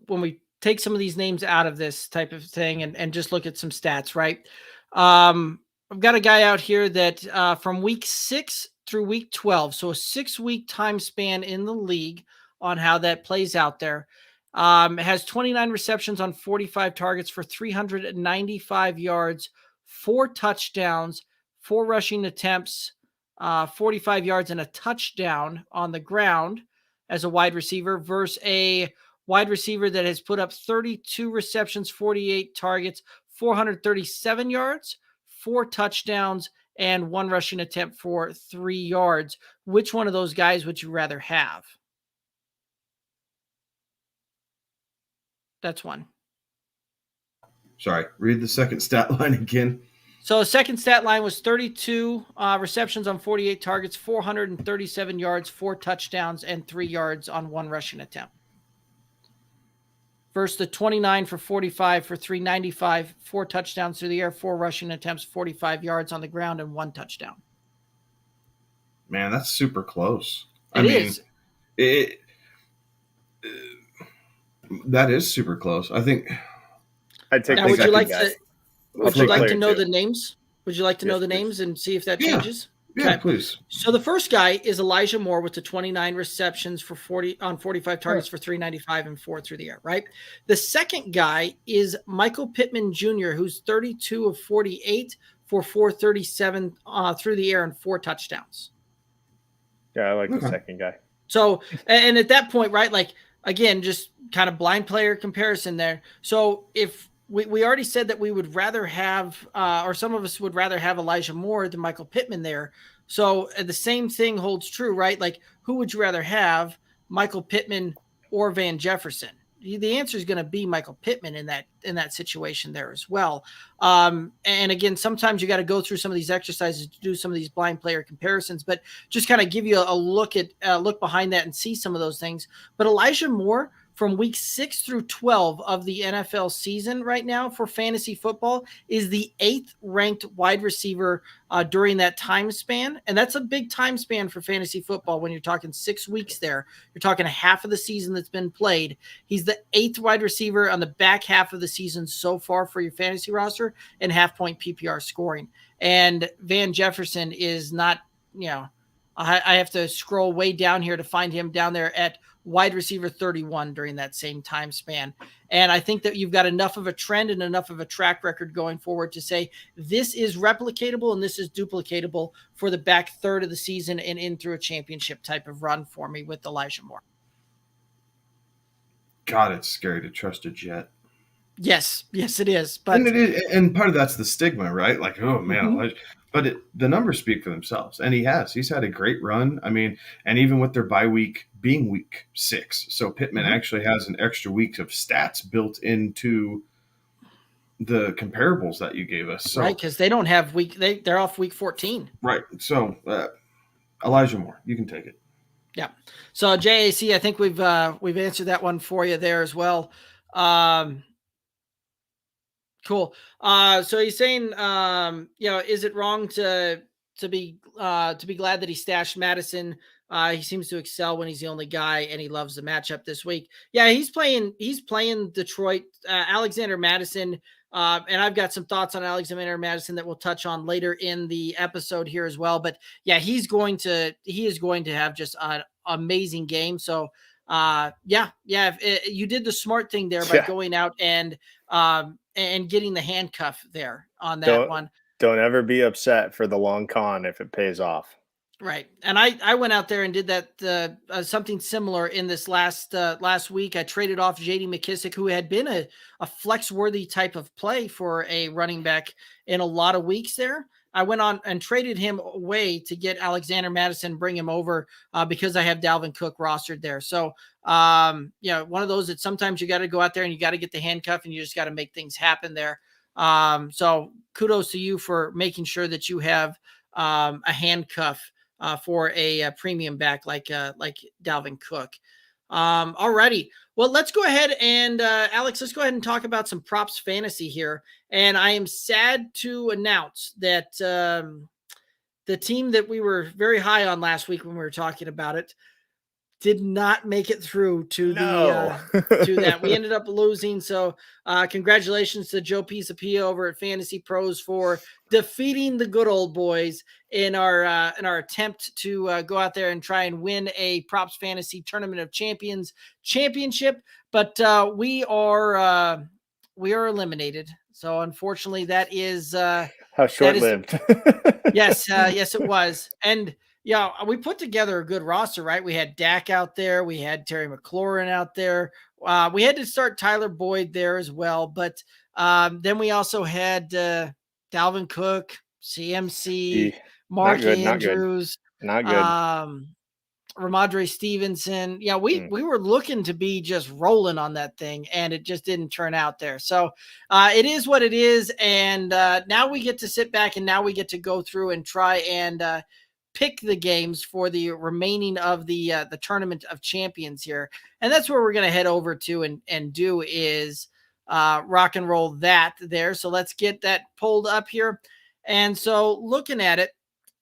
we take some of these names out of this type of thing and just look at some stats, right? I've got a guy out here that from week 6 through week 12, so a 6-week time span in the league on how that plays out there. Has 29 receptions on 45 targets for 395 yards, 4 touchdowns, 4 rushing attempts, 45 yards and a touchdown on the ground as a wide receiver versus a wide receiver that has put up 32 receptions, 48 targets, 437 yards, 4 touchdowns, and 1 rushing attempt for 3 yards. Which one of those guys would you rather have? That's one. Sorry, read the second stat line again. So the second stat line was 32 receptions on 48 targets, 437 yards, 4 touchdowns, and 3 yards on 1 rushing attempt. Versus the 29 for 45 for 395, 4 touchdowns through the air, 4 rushing attempts, 45 yards on the ground, and 1 touchdown. Man, that's super close. It is. That is super close. I think. I'd take. Now, would you like to know the names? Would you like to know the names and see if that changes? Yeah, please. So the first guy is Elijah Moore with the 29 receptions for 45 targets for 395 and 4 through the air, right? The second guy is Michael Pittman Jr., who's 32 of 48 for 437 through the air and 4 touchdowns. Yeah, I like the second guy. So, and at that point, right, like, again, just kind of blind player comparison there. So if we already said that we would rather have, or some of us would rather have Elijah Moore than Michael Pittman there. So the same thing holds true, right? Like, who would you rather have, Michael Pittman or Van Jefferson? The answer is going to be Michael Pittman in that situation there as well. And again, sometimes you got to go through some of these exercises to do some of these blind player comparisons, but just kind of give you a look behind that and see some of those things. But Elijah Moore, from week 6 through 12 of the NFL season right now for fantasy football, is the 8th ranked wide receiver during that time span. And that's a big time span for fantasy football when you're talking 6 weeks there. You're talking half of the season that's been played. He's the 8th wide receiver on the back half of the season so far for your fantasy roster and half-point PPR scoring. And Van Jefferson is not, I have to scroll way down here to find him down there at wide receiver 31 during that same time span. And I think that you've got enough of a trend and enough of a track record going forward to say this is replicatable and this is duplicatable for the back third of the season and in through a championship type of run for me with Elijah Moore. God, it's scary to trust a Jet. Yes, it is. But and part of that's the stigma, right? Like, oh man, but the numbers speak for themselves, and he's had a great run. I mean, and even with their bye week being week 6, so Pittman actually has an extra week of stats built into the comparables that you gave us. So, right, because they don't have they're off week 14. Right. So Elijah Moore, you can take it. Yeah. So JAC, I think we've answered that one for you there as well. Cool. So he's saying, is it wrong to be glad that he stashed Madison? He seems to excel when he's the only guy, and he loves the matchup this week. Yeah, he's playing Detroit. Alexander Madison, and I've got some thoughts on Alexander Madison that we'll touch on later in the episode here as well. But yeah, he is going to have just an amazing game. So you did the smart thing there by going out and getting the handcuff there on that one. Don't ever be upset for the long con if it pays off. Right. And I went out there and did that something similar in this last week. I traded off J.D. McKissick, who had been a flex-worthy type of play for a running back in a lot of weeks there. I went on and traded him away to get Alexander Madison, bring him over because I have Dalvin Cook rostered there. So, one of those that sometimes you got to go out there and you got to get the handcuff and you just got to make things happen there. So kudos to you for making sure that you have a handcuff for a premium back like Dalvin Cook. Alrighty. Well, let's go ahead and Alex, let's go ahead and talk about some props fantasy here. And I am sad to announce that the team that we were very high on last week when we were talking about it did not make it through to to that. We ended up losing. So congratulations to Joe Pisapia over at Fantasy Pros for defeating the good old boys in our attempt to go out there and try and win a Props Fantasy Tournament of Champions championship. But we are eliminated. So unfortunately, that is how short-lived. Yes, it was. And yeah, we put together a good roster, right? We had Dak out there. We had Terry McLaurin out there. We had to start Tyler Boyd there as well. But then we also had Dalvin Cook, CMC, Mark Andrews. Not good. Ramondre Stevenson. Yeah, we were looking to be just rolling on that thing, and it just didn't turn out there. So it is what it is. And now we get to sit back, and now we get to go through and try and pick the games for the remaining of the Tournament of Champions here. And that's where we're going to head over to and do is rock and roll that there. So let's get that pulled up here. And so looking at it,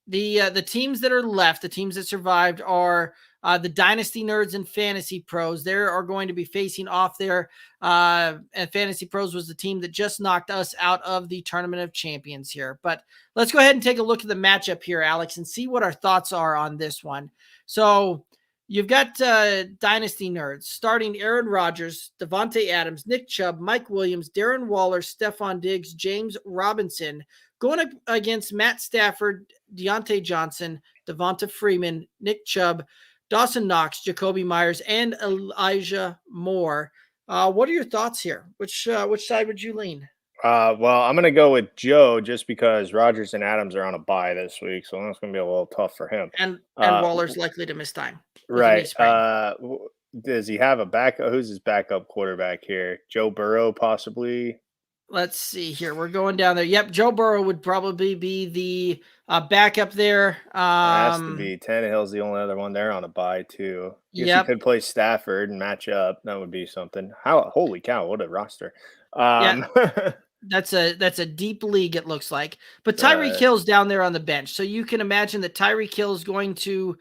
the teams that are left, the teams that survived are The Dynasty Nerds and Fantasy Pros, they are going to be facing off there. And Fantasy Pros was the team that just knocked us out of the Tournament of Champions here. But let's go ahead and take a look at the matchup here, Alex, and see what our thoughts are on this one. So you've got Dynasty Nerds starting Aaron Rodgers, Devontae Adams, Nick Chubb, Mike Williams, Darren Waller, Stephon Diggs, James Robinson, going up against Matt Stafford, Deontay Johnson, Devonta Freeman, Nick Chubb, Dawson Knox, Jacoby Myers, and Elijah Moore. What are your thoughts here? Which side would you lean? Well, I'm going to go with Joe just because Rodgers and Adams are on a bye this week, so that's going to be a little tough for him. And Waller's likely to miss time. Right. Does he have a backup? Who's his backup quarterback here? Joe Burrow, possibly? Let's see here. We're going down there. Yep, Joe Burrow would probably be the backup there. It has to be. Tannehill's the only other one there on a bye, too. Guess you could play Stafford and match up. That would be something. Holy cow, what a roster. Yeah. That's a deep league, it looks like. But Tyreek Hill's down there on the bench. So you can imagine that Tyreek Hill is going to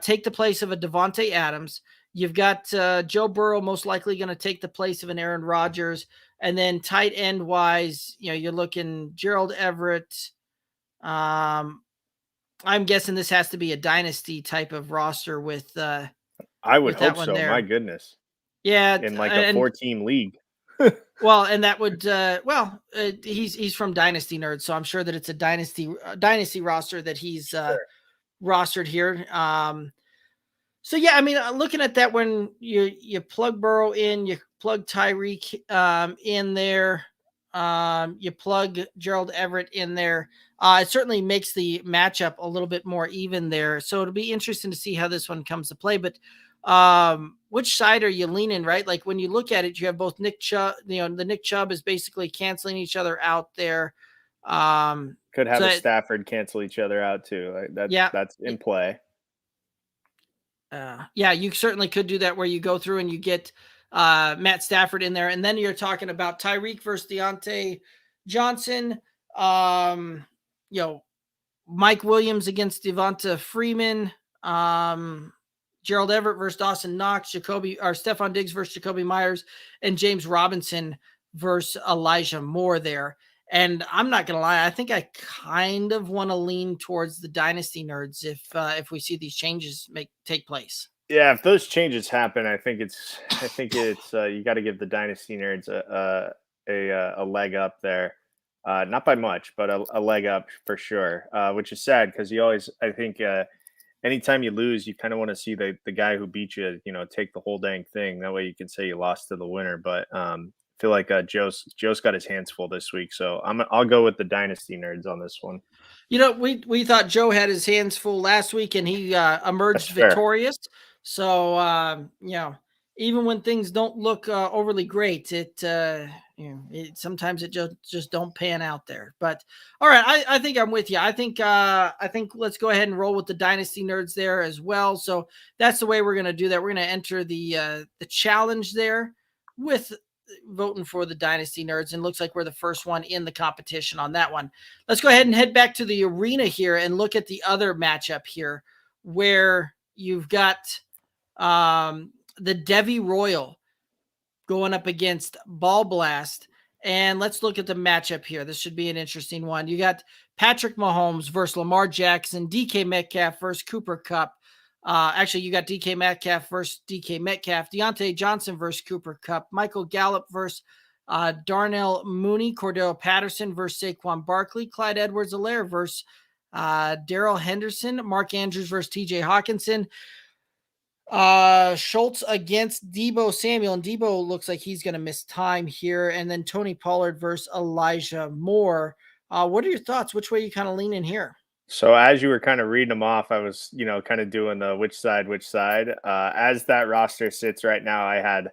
take the place of a Devontae Adams. You've got Joe Burrow most likely going to take the place of an Aaron Rodgers. And then tight end wise, you're looking Gerald Everett. I'm guessing this has to be a dynasty type of roster with I would hope so. There. My goodness. Yeah. In like a 4-team league. Well, and that would he's from Dynasty Nerds, so I'm sure that it's a dynasty roster that he's rostered here. So yeah, I mean, looking at that, when you plug Burrow in, you plug Tyreek in there, you plug Gerald Everett in there. It certainly makes the matchup a little bit more even there. So it'll be interesting to see how this one comes to play. But which side are you leaning, right? Like when you look at it, you have both Nick Chubb, the Nick Chubb is basically canceling each other out there. Could have a Stafford cancel each other out too. That's in play. You certainly could do that where you go through and you get Matt Stafford in there. And then you're talking about Tyreek versus Deontay Johnson, Mike Williams against Devonta Freeman, Gerald Everett versus Dawson Knox, Stephon Diggs versus Jacoby Myers, and James Robinson versus Elijah Moore there. And I'm not going to lie, I think I kind of want to lean towards the Dynasty Nerds if we see these changes take place. Yeah, if those changes happen, I think it's you got to give the Dynasty Nerds a leg up there. Not by much, but a leg up for sure, which is sad because you always, I think, anytime you lose, you kind of want to see the guy who beat you, take the whole dang thing. That way you can say you lost to the winner. But I feel like Joe's got his hands full this week, so I'll go with the Dynasty Nerds on this one. We thought Joe had his hands full last week, and he emerged victorious. So even when things don't look overly great, sometimes it just don't pan out there. But all right, I think I'm with you. I think let's go ahead and roll with the Dynasty Nerds there as well. So that's the way we're going to do that. We're going to enter the challenge there with voting for the Dynasty Nerds, and looks like we're the first one in the competition on that one. Let's go ahead and head back to the arena here and look at the other matchup here, where you've got the Devi Royal going up against Ball Blast. And let's look at the matchup here. This should be an interesting one. You got Patrick Mahomes versus Lamar Jackson, DK Metcalf versus Cooper Kupp. Actually, you got DK Metcalf versus DK Metcalf, Deontay Johnson versus Cooper Kupp, Michael Gallup versus Darnell Mooney, Cordell Patterson versus Saquon Barkley, Clyde Edwards-Helaire versus Darrell Henderson, Mark Andrews versus TJ Hawkinson, Schultz against Deebo Samuel, and Deebo looks like he's going to miss time here, and then Tony Pollard versus Elijah Moore. What are your thoughts? Which way you kind of lean in here? So as you were kind of reading them off, I was, kind of doing the which side. As that roster sits right now, I had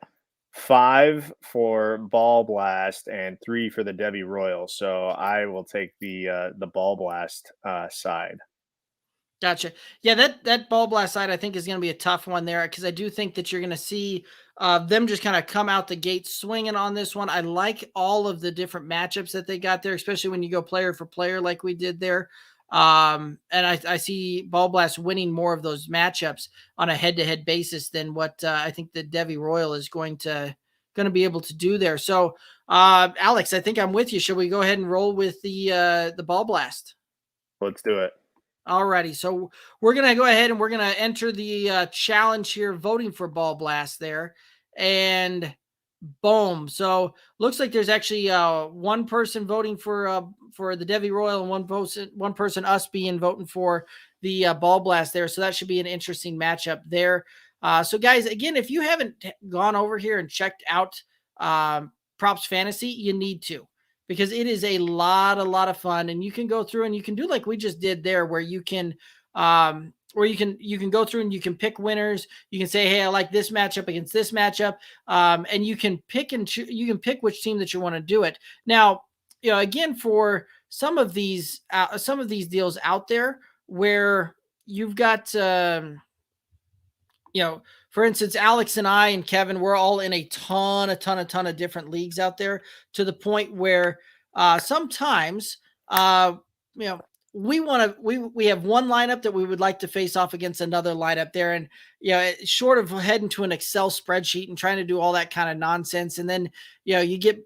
5 for Ball Blast and 3 for the Debbie Royal. So I will take the Ball Blast side. Gotcha. Yeah, that Ball Blast side I think is going to be a tough one there, because I do think that you're going to see them just kind of come out the gate swinging on this one. I like all of the different matchups that they got there, especially when you go player for player like we did there. And I see Ball Blast winning more of those matchups on a head-to-head basis than what I think the Devi Royal is going to be able to do there. So, Alex, I think I'm with you. Should we go ahead and roll with the Ball Blast? Let's do it. Alrighty, so we're going to go ahead and we're going to enter the challenge here, voting for Ball Blast there. And boom. So looks like there's actually one person voting for the Devi Royal and one person us voting for the Ball Blast there. So that should be an interesting matchup there. So guys, again, if you haven't gone over here and checked out Props Fantasy, you need to, because it is a lot of fun, and you can go through and you can do like we just did there, where you can you can go through and you can pick winners. You can say, hey, I like this matchup against this matchup. And you can pick pick which team that you want to do it. Now, again, for some of these deals out there where you've got, for instance, Alex and I and Kevin, we're all in a ton of different leagues out there, to the point where sometimes, we have one lineup that we would like to face off against another lineup there. And, short of heading to an Excel spreadsheet and trying to do all that kind of nonsense. And then, you get,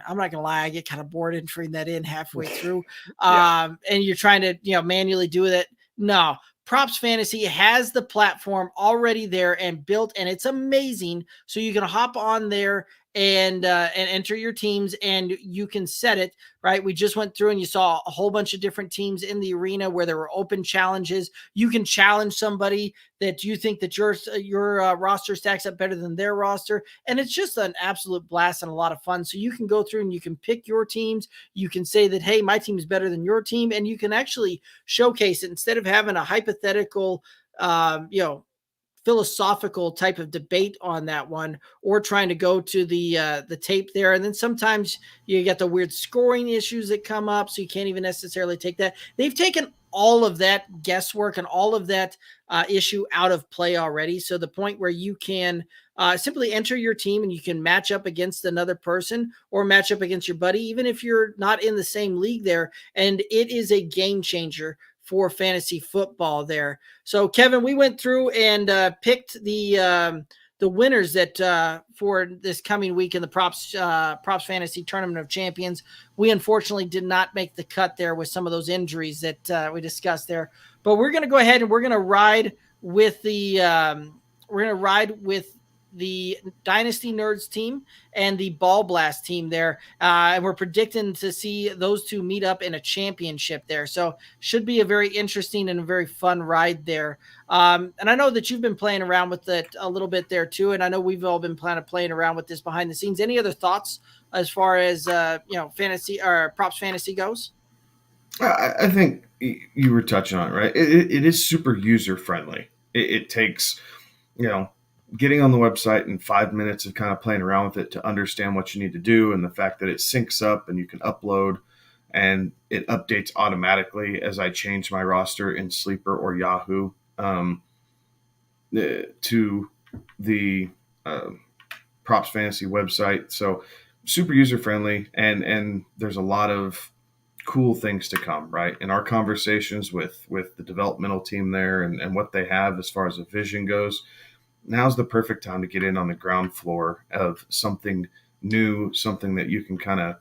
I'm not gonna lie, I get kind of bored entering that in halfway through. And you're trying to, manually do that. No, Props Fantasy has the platform already there and built, and it's amazing. So you can hop on there and enter your teams, and you can set it, right? We just went through and you saw a whole bunch of different teams in the arena where there were open challenges. You can challenge somebody that you think that your roster stacks up better than their roster. And it's just an absolute blast and a lot of fun. So you can go through and you can pick your teams. You can say that, hey, my team is better than your team. And you can actually showcase it instead of having a hypothetical, philosophical type of debate on that one, or trying to go to the tape there. And then sometimes you get the weird scoring issues that come up, so you can't even necessarily take that. They've taken all of that guesswork and all of that issue out of play already. So the point where you can simply enter your team and you can match up against another person or match up against your buddy, even if you're not in the same league there. And it is a game changer for fantasy football there. So Kevin, we went through and picked the winners that for this coming week in the props fantasy tournament of champions. We unfortunately did not make the cut there with some of those injuries that we discussed there, but we're going to go ahead and we're going to ride with the Dynasty Nerds team and the Ball Blast team there. And we're predicting to see those two meet up in a championship there. So should be a very interesting and a very fun ride there. And I know that you've been playing around with it a little bit there too. And I know we've all been playing around with this behind the scenes. Any other thoughts as far as, fantasy or props fantasy goes? I think you were touching on it, right? It is super user friendly. It takes, getting on the website in 5 minutes of kind of playing around with it to understand what you need to do, and the fact that it syncs up and you can upload and it updates automatically as I change my roster in Sleeper or Yahoo to the Props Fantasy website. So super user friendly, and there's a lot of cool things to come, right? In our conversations with the developmental team there and what they have as far as a vision goes, now's the perfect time to get in on the ground floor of something new, something that you can kind of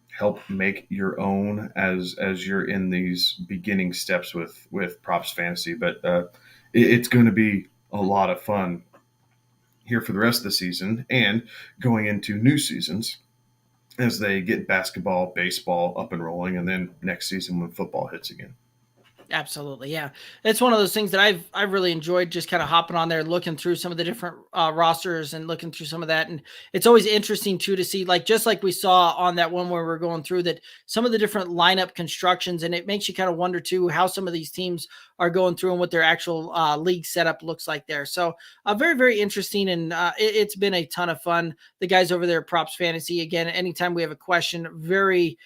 help make your own as you're in these beginning steps with Props Fantasy. But it's going to be a lot of fun here for the rest of the season and going into new seasons as they get basketball, baseball up and rolling, and then next season when football hits again. Absolutely. Yeah. It's one of those things that I've really enjoyed, just kind of hopping on there, looking through some of the different rosters and looking through some of that. And it's always interesting too, to see, just like we saw on that one where we're going through that, some of the different lineup constructions, and it makes you kind of wonder too, how some of these teams are going through and what their actual league setup looks like there. So very, very interesting. And it's been a ton of fun. The guys over there at Props Fantasy, again, anytime we have a question, very,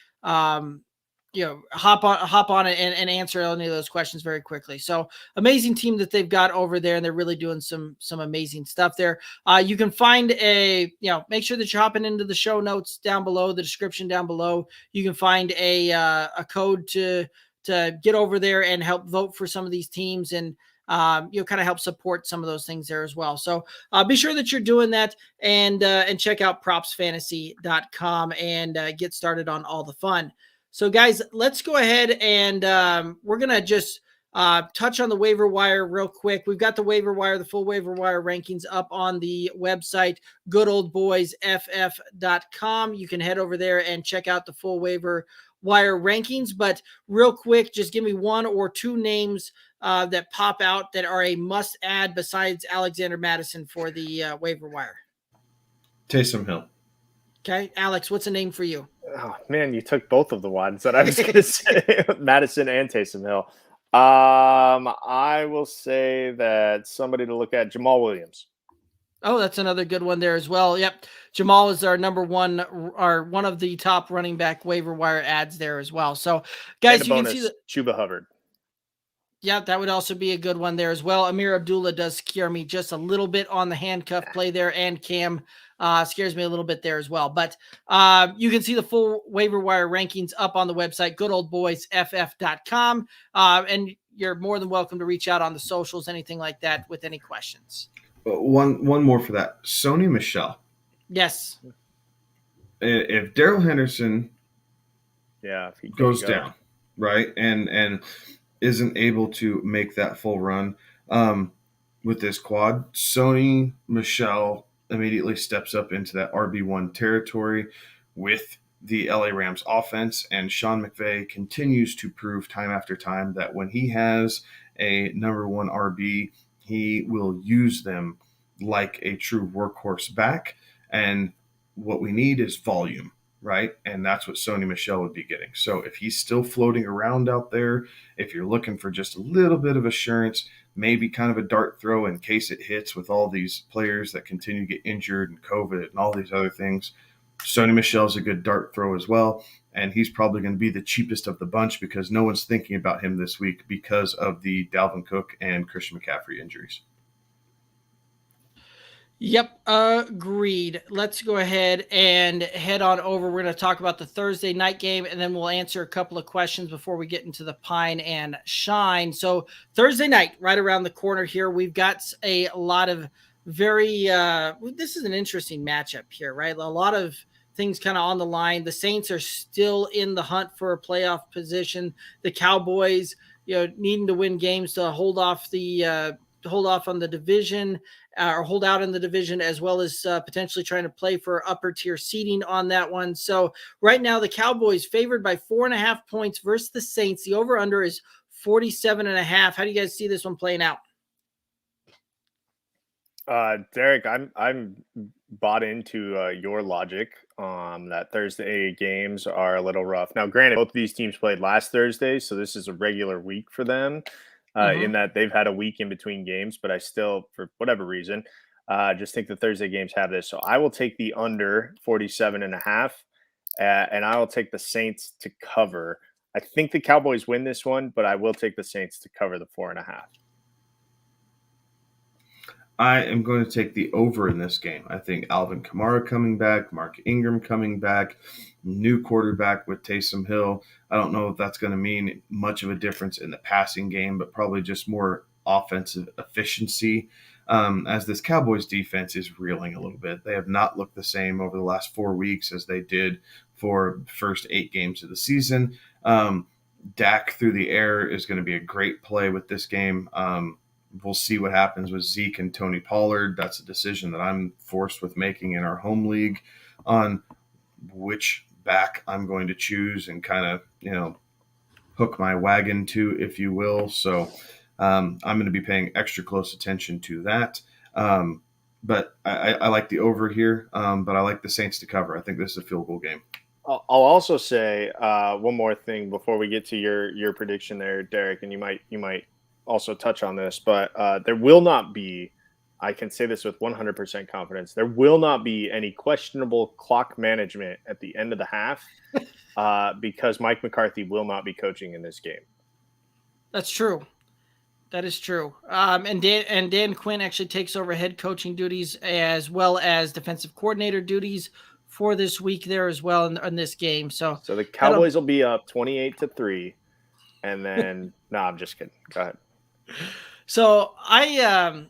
hop on it and answer any of those questions very quickly. So amazing team that they've got over there, and they're really doing some amazing stuff there. You can find make sure that you're hopping into the show notes down below, the description down below. You can find a code to get over there and help vote for some of these teams and kind of help support some of those things there as well. So be sure that you're doing that and check out propsfantasy.com and get started on all the fun. So guys, let's go ahead and we're going to just touch on the waiver wire real quick. We've got the waiver wire, the full waiver wire rankings up on the website, goodoldboysff.com. You can head over there and check out the full waiver wire rankings. But real quick, just give me one or two names that pop out that are a must add besides Alexander Madison for the waiver wire. Taysom Hill. Okay. Alex, what's a name for you? Oh man, you took both of the ones that I was going to say, Madison and Taysom Hill. I will say that somebody to look at, Jamal Williams. Oh, that's another good one there as well. Yep. Jamal is our number one, or one of the top running back waiver wire ads there as well. So guys, you bonus, can see Chuba Hubbard. Yeah, that would also be a good one there as well. Amir Abdullah does scare me just a little bit on the handcuff play there, and Cam scares me a little bit there as well. But you can see the full waiver wire rankings up on the website, goodoldboysff.com. And you're more than welcome to reach out on the socials, anything like that, with any questions. One more for that. Sony Michel. Yes. If Darrell Henderson if he goes down, right, and isn't able to make that full run with this quad, Sony Michel immediately steps up into that RB1 territory with the LA Rams offense, and Sean McVay continues to prove time after time that when he has a number one RB, he will use them like a true workhorse back, and what we need is volume, right? And that's what Sony Michel would be getting. So if he's still floating around out there, if you're looking for just a little bit of assurance, maybe kind of a dart throw in case it hits with all these players that continue to get injured and COVID and all these other things, Sony Michel's a good dart throw as well. And he's probably going to be the cheapest of the bunch because no one's thinking about him this week because of the Dalvin Cook and Christian McCaffrey injuries. Yep, agreed. Let's go ahead and head on over. We're going to talk about the Thursday night game, and then we'll answer a couple of questions before we get into the Pine and Shine. So Thursday night, right around the corner here, we've got a lot of very this is an interesting matchup here, right? A lot of things kind of on the line. The Saints are still in the hunt for a playoff position. The Cowboys, needing to win games to hold off on the division, or hold out in the division, as well as potentially trying to play for upper tier seating on that one. So right now the Cowboys favored by 4.5 points versus the Saints. The over under is 47.5. How do you guys see this one playing out? Derek, I'm bought into your logic that Thursday games are a little rough. Now, granted, both of these teams played last Thursday, so this is a regular week for them. In that they've had a week in between games, but I still, for whatever reason, just think the Thursday games have this. So I will take the under 47.5, and I will take the Saints to cover. I think the Cowboys win this one, but I will take the Saints to cover the 4.5. I am going to take the over in this game. I think Alvin Kamara coming back, Mark Ingram coming back, new quarterback with Taysom Hill. I don't know if that's going to mean much of a difference in the passing game, but probably just more offensive efficiency as this Cowboys defense is reeling a little bit. They have not looked the same over the last 4 weeks as they did for the first 8 games of the season. Dak through the air is going to be a great play with this game. We'll see what happens with Zeke and Tony Pollard. That's a decision that I'm forced with making in our home league on which back I'm going to choose and kind of, hook my wagon to, if you will. So I'm going to be paying extra close attention to that. But I like the over here, but I like the Saints to cover. I think this is a field goal game. I'll also say one more thing before we get to your prediction there, Derek, and you might also touch on this, but there will not be, I can say this with 100% confidence, there will not be any questionable clock management at the end of the half because Mike McCarthy will not be coaching in this game. That's true. That is true. And Dan Quinn actually takes over head coaching duties as well as defensive coordinator duties for this week there as well in this game. So the Cowboys will be up 28-3. And then, no, I'm just kidding. Go ahead. So I've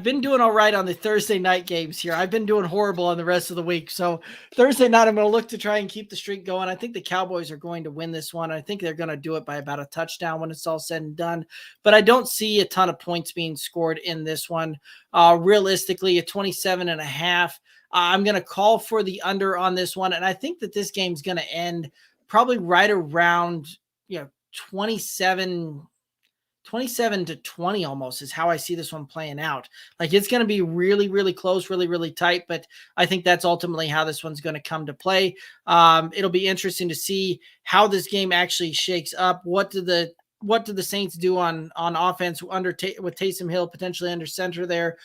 been doing all right on the Thursday night games here. I've been doing horrible on the rest of the week. So Thursday night, I'm going to look to try and keep the streak going. I think the Cowboys are going to win this one. I think they're going to do it by about a touchdown when it's all said and done. But I don't see a ton of points being scored in this one. Realistically, a 27.5. I'm going to call for the under on this one. And I think that this game's going to end probably right around 27-20 almost is how I see this one playing out. Like it's going to be really, really close, really, really tight, but I think that's ultimately how this one's going to come to play. It'll be interesting to see how this game actually shakes up. What do the Saints do on offense with Taysom Hill potentially under center there?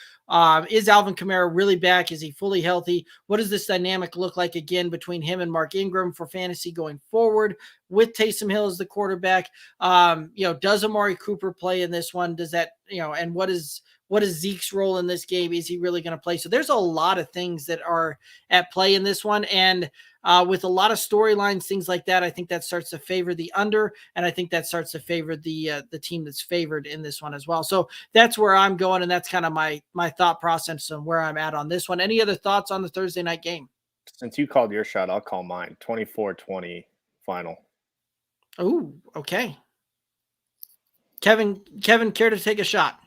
Is Alvin Kamara really back? Is he fully healthy? What does this dynamic look like again between him and Mark Ingram for fantasy going forward with Taysom Hill as the quarterback? Does Amari Cooper play in this one? Does that, and what is Zeke's role in this game? Is he really going to play? So there's a lot of things that are at play in this one. And with a lot of storylines, things like that, I think that starts to favor the under, and I think that starts to favor the team that's favored in this one as well. So that's where I'm going, and that's kind of my thought process and where I'm at on this one. Any other thoughts on the Thursday night game? Since you called your shot, I'll call mine. 24-20 final. Oh, okay. Kevin, care to take a shot?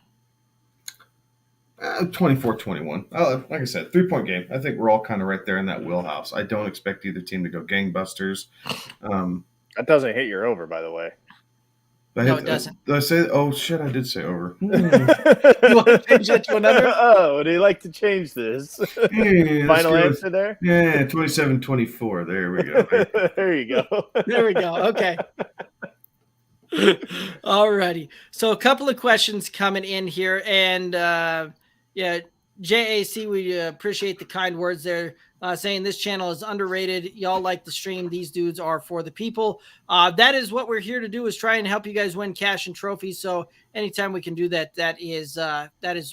24-21. Like I said, 3-point game. I think we're all kind of right there in that wheelhouse. I don't expect either team to go gangbusters. That doesn't hit your over, by the way. No, it doesn't. Did I say? Oh shit! I did say over. You want to change that to another? Oh, would you like to change this? Yeah, final answer there? Yeah, 27-24. There we go. There you go. There we go. Okay. All righty. So a couple of questions coming in here, and JAC, we appreciate the kind words there, saying this channel is underrated. Y'all like the stream. These dudes are for the people. That is what we're here to do, is try and help you guys win cash and trophies. So anytime we can do that, that is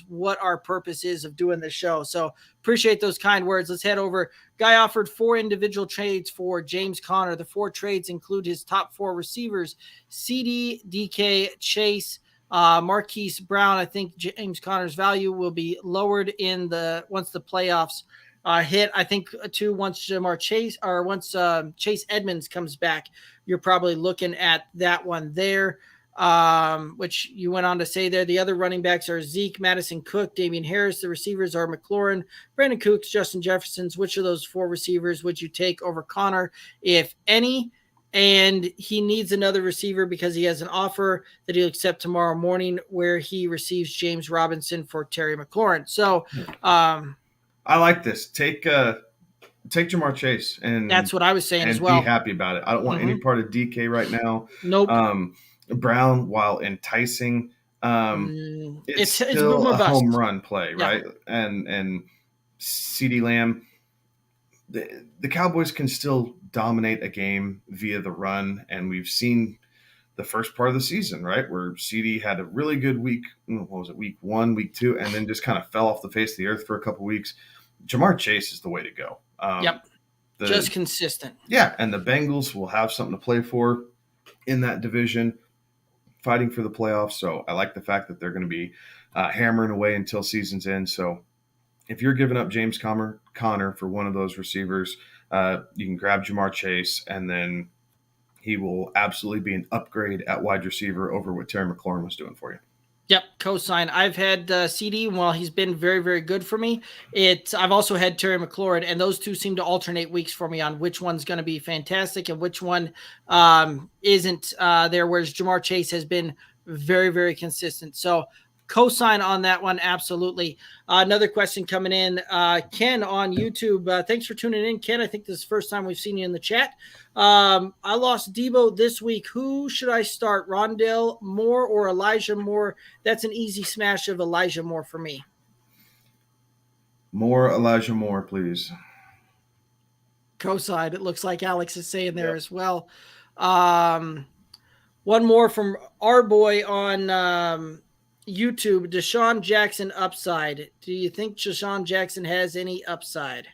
what our purpose is of doing this show. So appreciate those kind words. Let's head over. Guy offered 4 individual trades for James Conner. The 4 trades include his top 4 receivers: CD, DK, Chase, Marquise Brown. I think James Conner's value will be lowered once the playoffs hit. I think too, once Chase Edmonds comes back, you're probably looking at that one there. Which you went on to say there. The other running backs are Zeke, Madison, Cook, Damian Harris. The receivers are McLaurin, Brandon Cooks, Justin Jeffersons. Which of those 4 receivers would you take over Conner, if any? And he needs another receiver because he has an offer that he'll accept tomorrow morning where he receives James Robinson for Terry McLaurin. So I like this. Take Jamar Chase, and that's what I was saying as well. Be happy about it. I don't want any part of DK right now. Nope. Brown, while enticing, it's still a home run play, right? Yeah. And CeeDee Lamb, the Cowboys can still dominate a game via the run, and we've seen the first part of the season, right, where CD had a really good week. What was it, week 1, week 2, and then just kind of fell off the face of the earth for a couple weeks. Jamar Chase is the way to go. Just consistent. Yeah, and the Bengals will have something to play for in that division, fighting for the playoffs. So I like the fact that they're going to be hammering away until season's end. So if you're giving up James Conner for one of those receivers, you can grab Jamar Chase, and then he will absolutely be an upgrade at wide receiver over what Terry McLaurin was doing for you. Yep, cosign. I've had CD, and while he's been very, very good for me, I've also had Terry McLaurin, and those two seem to alternate weeks for me on which one's going to be fantastic and which one isn't there, whereas Jamar Chase has been very, very consistent. So cosign on that one, absolutely. Another question coming in, Ken on YouTube. Thanks for tuning in, Ken. I think this is the first time we've seen you in the chat. I lost Debo this week. Who should I start, Rondale Moore or Elijah Moore? That's an easy smash of Elijah Moore for me. Elijah Moore, please. Cosign. It looks like Alex is saying there as well. One more from our boy on YouTube, Desean Jackson upside. Do you think Desean Jackson has any upside?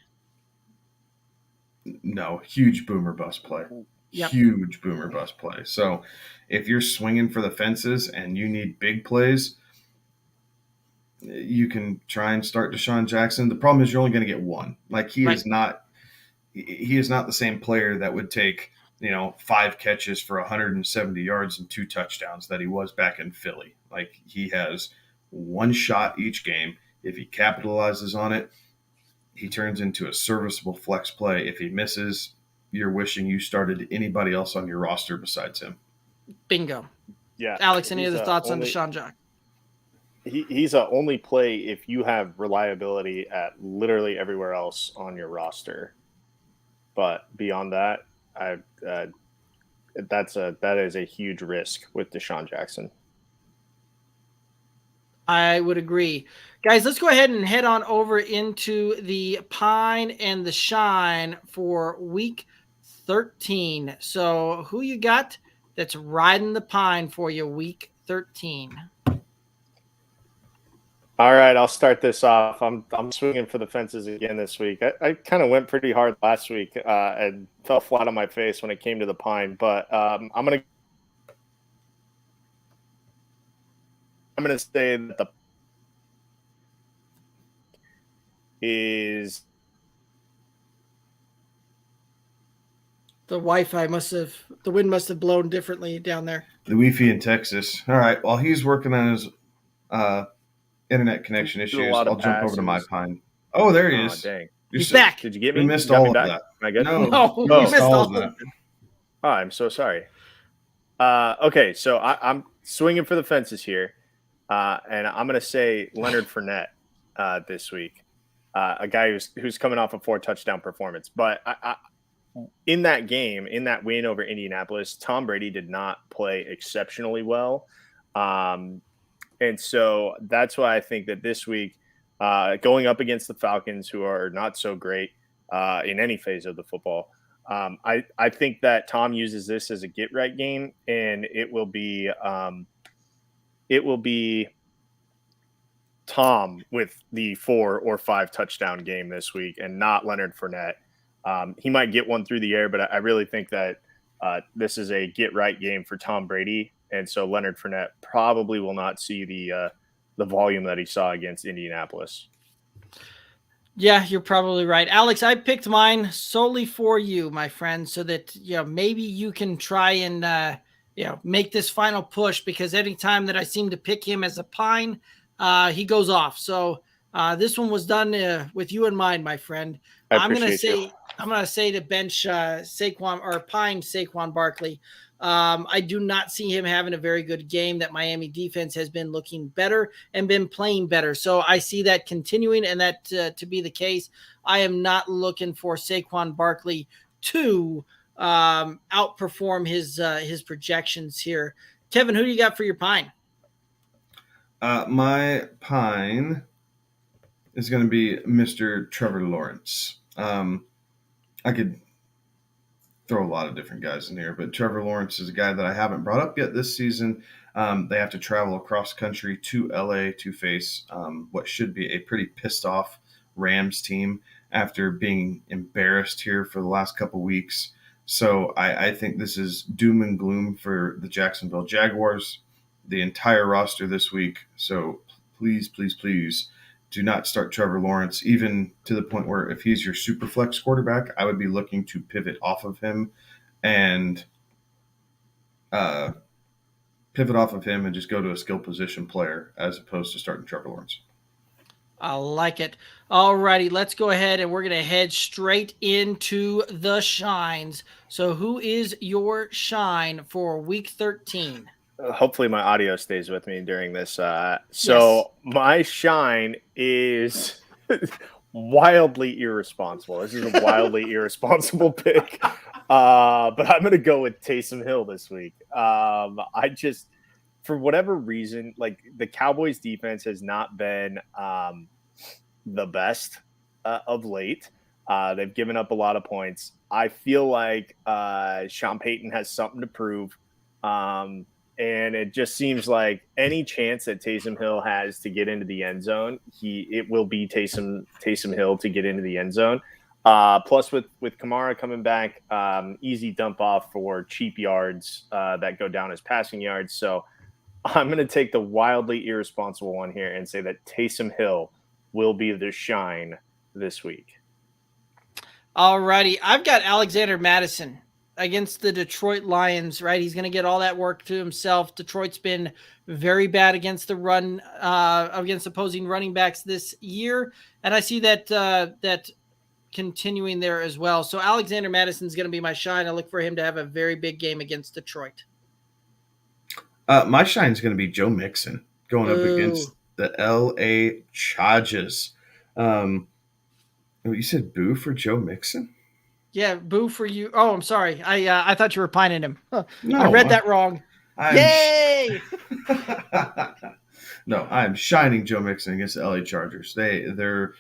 No, huge boomer bust play. huge boomer bust play. So if you're swinging for the fences and you need big plays, you can try and start Desean Jackson. The problem is you're only going to get one. Like he is not the same player that would take, 5 catches for 170 yards and 2 touchdowns that he was back in Philly. Like he has one shot each game. If he capitalizes on it, he turns into a serviceable flex play. If he misses, you're wishing you started anybody else on your roster besides him. Bingo. Yeah. Alex, any other thoughts on Desean Jackson? He's a only play if you have reliability at literally everywhere else on your roster. But beyond that, that is a huge risk with Desean Jackson. I would agree. Guys, let's go ahead and head on over into the Pine and the Shine for week 13. So who you got that's riding the Pine for you week 13? All right, I'll start this off. I'm swinging for the fences again this week. I kind of went pretty hard last week and fell flat on my face when it came to the Pine, but I'm gonna say that the wind must have blown differently down there. The Wi-Fi in Texas. All right, while he's working on his internet connection issues, I'll jump over to my Pine. Oh, there he is. Dang. He's back. Did you get me? We missed all of that. Am I good? No, we missed all of that. Oh, I'm so sorry. Okay, so I'm swinging for the fences here, and I'm going to say Leonard Fournette this week, a guy who's coming off a 4-touchdown performance. But in that game, in that win over Indianapolis, Tom Brady did not play exceptionally well. And so that's why I think that this week, going up against the Falcons, who are not so great in any phase of the football, I think that Tom uses this as a get-right game, and it will be Tom with the 4 or 5 touchdown game this week, and not Leonard Fournette. He might get one through the air, but I really think that this is a get-right game for Tom Brady. And so Leonard Fournette probably will not see the volume that he saw against Indianapolis. Yeah, you're probably right. Alex, I picked mine solely for you, my friend, so that maybe you can try and make this final push, because anytime that I seem to pick him as a Pine, he goes off. So this one was done with you in mind, my friend. I'm gonna say to bench Saquon or Pine Saquon Barkley. I do not see him having a very good game. That Miami defense has been looking better and been playing better. So I see that continuing, and that to be the case. I am not looking for Saquon Barkley to outperform his projections here. Kevin, who do you got for your Pine? My Pine is going to be Mr. Trevor Lawrence. I could throw a lot of different guys in here, but Trevor Lawrence is a guy that I haven't brought up yet this season. They have to travel across country to LA to face what should be a pretty pissed off Rams team after being embarrassed here for the last couple weeks. So I think this is doom and gloom for the Jacksonville Jaguars, the entire roster this week. So please, please, please do not start Trevor Lawrence, even to the point where if he's your super flex quarterback, I would be looking to pivot off of him and just go to a skill position player as opposed to starting Trevor Lawrence. I like it. All righty, let's go ahead and we're going to head straight into the shines. So who is your shine for week 13? Hopefully my audio stays with me during this. My shine is wildly irresponsible. This is a wildly irresponsible pick. But I'm going to go with Taysom Hill this week. For whatever reason, like the Cowboys defense has not been the best of late. They've given up a lot of points. I feel like Sean Payton has something to prove. And it just seems like any chance that Taysom Hill has to get into the end zone, it will be Taysom Hill to get into the end zone. Plus, with Kamara coming back, easy dump off for cheap yards that go down as passing yards. So I'm going to take the wildly irresponsible one here and say that Taysom Hill will be the shine this week. All righty. I've got Alexander Madison against the Detroit Lions, right? He's going to get all that work to himself. Detroit's been very bad against the run, against opposing running backs this year. And I see that continuing there as well. So Alexander Madison's going to be my shine. I look for him to have a very big game against Detroit. My shine is going to be Joe Mixon going up against the LA Chargers. You said boo for Joe Mixon? Yeah, boo for you. Oh, I'm sorry. I thought you were pining him. No, I read that wrong. Yay! No, I'm shining Joe Mixon against the LA Chargers. Their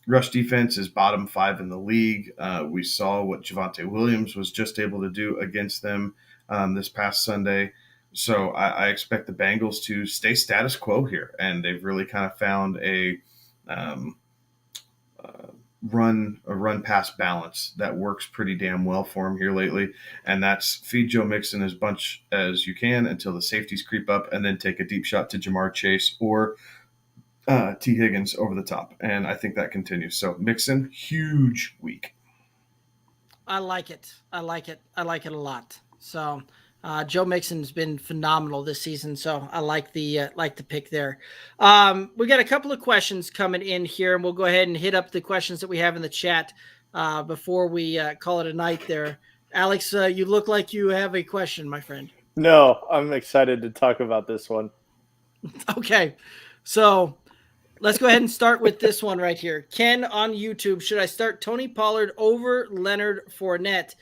rush defense is bottom 5 in the league. We saw what Javonte Williams was just able to do against them this past Sunday. So I expect the Bengals to stay status quo here, and they've really kind of found a run pass balance that works pretty damn well for him here lately. And that's feed Joe Mixon as bunch as you can until the safeties creep up, and then take a deep shot to Jamar Chase or T. Higgins over the top. And I think that continues. So Mixon, huge week. I like it. I like it a lot. So Joe Mixon's been phenomenal this season, so I like the pick there. We got a couple of questions coming in here, and we'll go ahead and hit up the questions that we have in the chat before we call it a night there. Alex, you look like you have a question, my friend. No, I'm excited to talk about this one. Okay, so let's go ahead and start with this one right here. Ken on YouTube, should I start Tony Pollard over Leonard Fournette?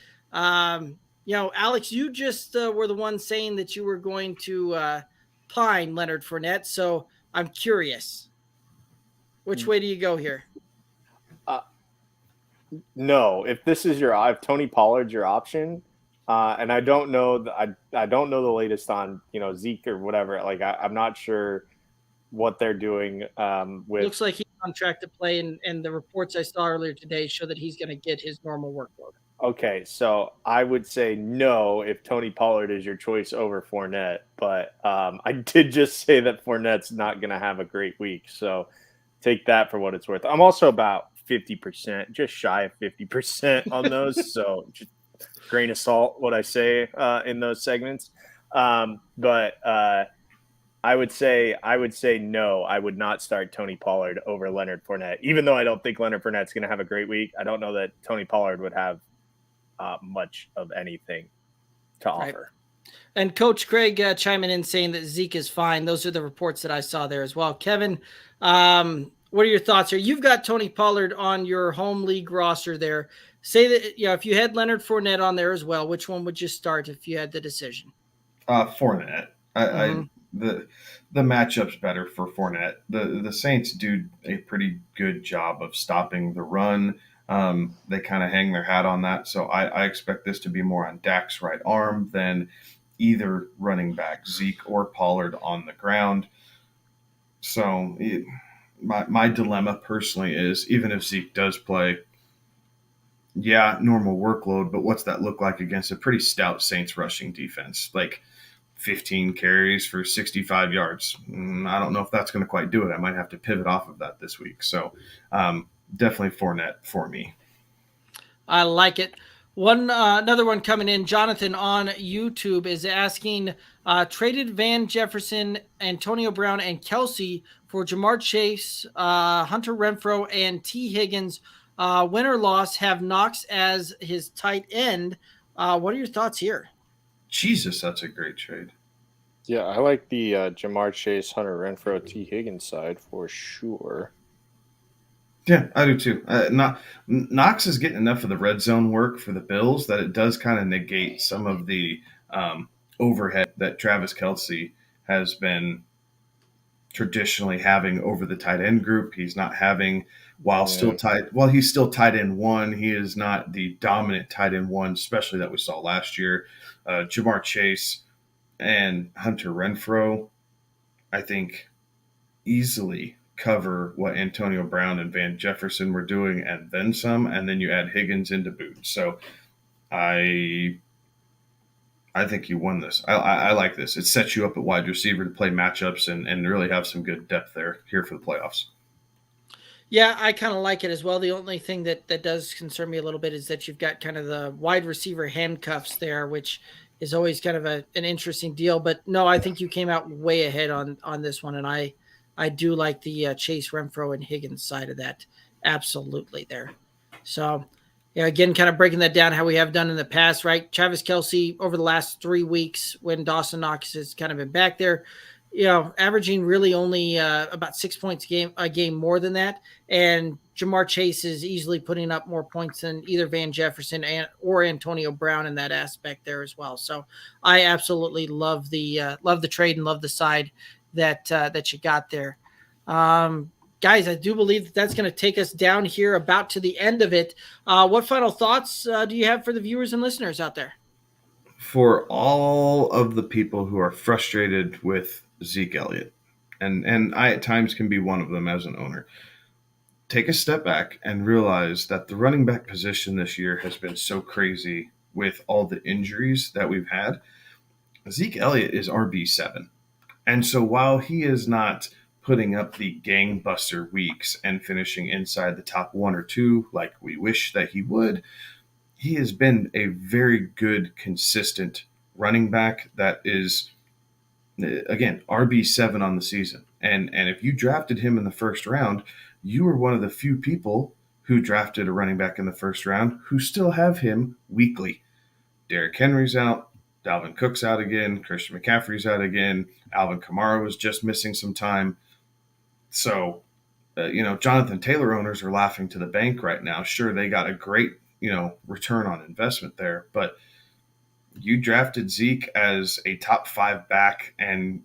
Alex, you just were the one saying that you were going to pine Leonard Fournette, so I'm curious. Which way do you go here? No, if Tony Pollard's your option, and I don't know I don't know the latest on Zeke or whatever. Like I'm not sure what they're doing. With looks like he's on track to play, and the reports I saw earlier today show that he's going to get his normal workload. Okay, so I would say no if Tony Pollard is your choice over Fournette, but I did just say that Fournette's not going to have a great week, so take that for what it's worth. I'm also about 50%, just shy of 50% on those, so just grain of salt what I say in those segments. But I would say no. I would not start Tony Pollard over Leonard Fournette, even though I don't think Leonard Fournette's going to have a great week. I don't know that Tony Pollard would have much of anything to offer. And Coach Craig chiming in saying that Zeke is fine. Those are the reports that I saw there as well. Kevin, what are your thoughts here? You've got Tony Pollard on your home league roster there. Say that if you had Leonard Fournette on there as well, which one would you start if you had the decision? Fournette. The matchup's better for Fournette. The Saints do a pretty good job of stopping the run. They kind of hang their hat on that. So I expect this to be more on Dak's right arm than either running back, Zeke or Pollard, on the ground. So my dilemma personally is, even if Zeke does play, normal workload, but what's that look like against a pretty stout Saints rushing defense? Like 15 carries for 65 yards. I don't know if that's going to quite do it. I might have to pivot off of that this week. So definitely Fournette for me. I like it. Another one coming in. Jonathan on YouTube is asking, traded Van Jefferson, Antonio Brown, and Kelsey for Jamar Chase, Hunter Renfrow, and T. Higgins. Win or loss, have Knox as his tight end. What are your thoughts here? Jesus, that's a great trade. Yeah, I like the Jamar Chase, Hunter Renfrow, T. Higgins side for sure. Yeah, I do too. Knox is getting enough of the red zone work for the Bills that it does kind of negate some of the overhead that Travis Kelce has been traditionally having over the tight end group. He's not having, he's still tight end one. He is not the dominant tight end one, especially that we saw last year. Jamar Chase and Hunter Renfrow, I think, easily cover what Antonio Brown and Van Jefferson were doing and then some, and then you add Higgins into boot. So I think you won this. I like this. It sets you up at wide receiver to play matchups and really have some good depth here for the playoffs. Yeah, I kind of like it as well. The only thing that does concern me a little bit is that you've got kind of the wide receiver handcuffs there, which is always kind of an interesting deal. But no, I think you came out way ahead on this one, and I do like the Chase, Renfro, and Higgins side of that. Absolutely there. So, yeah, again, kind of breaking that down how we have done in the past, right? Travis Kelce over the last 3 weeks when Dawson Knox has kind of been back there, averaging really only about 6 points a game more than that. And Jamar Chase is easily putting up more points than either Van Jefferson or Antonio Brown in that aspect there as well. So I absolutely love the trade and love the side that you got there. Guys, I do believe that's going to take us down here about to the end of it. What final thoughts do you have for the viewers and listeners out there? For all of the people who are frustrated with Zeke Elliott, and I at times can be one of them as an owner, take a step back and realize that the running back position this year has been so crazy with all the injuries that we've had. Zeke Elliott is RB7. And so while he is not putting up the gangbuster weeks and finishing inside the top 1 or 2 like we wish that he would, he has been a very good, consistent running back that is, again, RB7 on the season. And if you drafted him in the first round, you were one of the few people who drafted a running back in the first round who still have him weekly. Derrick Henry's out. Dalvin Cook's out again. Christian McCaffrey's out again. Alvin Kamara was just missing some time. So, Jonathan Taylor owners are laughing to the bank right now. Sure, they got a great, return on investment there, but you drafted Zeke as a top 5 back and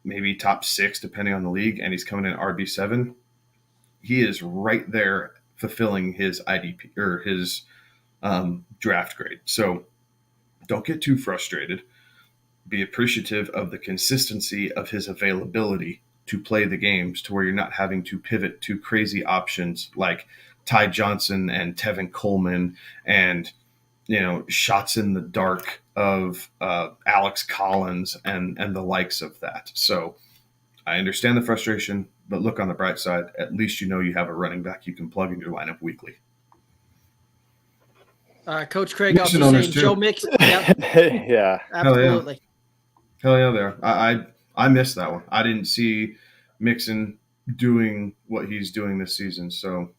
maybe top 6, depending on the league, and he's coming in RB7. He is right there fulfilling his IDP or his draft grade. So don't get too frustrated. Be appreciative of the consistency of his availability to play the games to where you're not having to pivot to crazy options like Ty Johnson and Tevin Coleman and, shots in the dark of Alex Collins and the likes of that. So I understand the frustration, but look on the bright side. At least you have a running back you can plug in your lineup weekly. Coach Craig Mixon also saying Joe Mixon. Yep. Yeah. Absolutely. Hell yeah, there. I missed that one. I didn't see Mixon doing what he's doing this season. So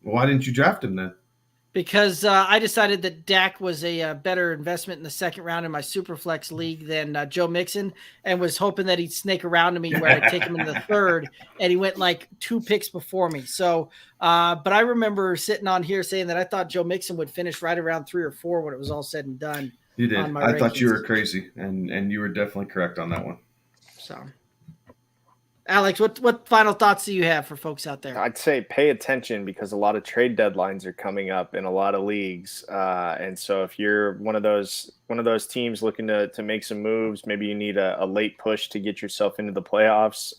why didn't you draft him then? Because I decided that Dak was a better investment in the second round in my Superflex league than Joe Mixon, and was hoping that he'd snake around to me where I'd take him in the third, and he went like 2 picks before me. So, but I remember sitting on here saying that I thought Joe Mixon would finish right around 3 or 4 when it was all said and done. You did. I thought you were crazy, and you were definitely correct on that one. So, Alex, what final thoughts do you have for folks out there? I'd say pay attention because a lot of trade deadlines are coming up in a lot of leagues, and so if you're one of those teams looking to make some moves, maybe you need a late push to get yourself into the playoffs.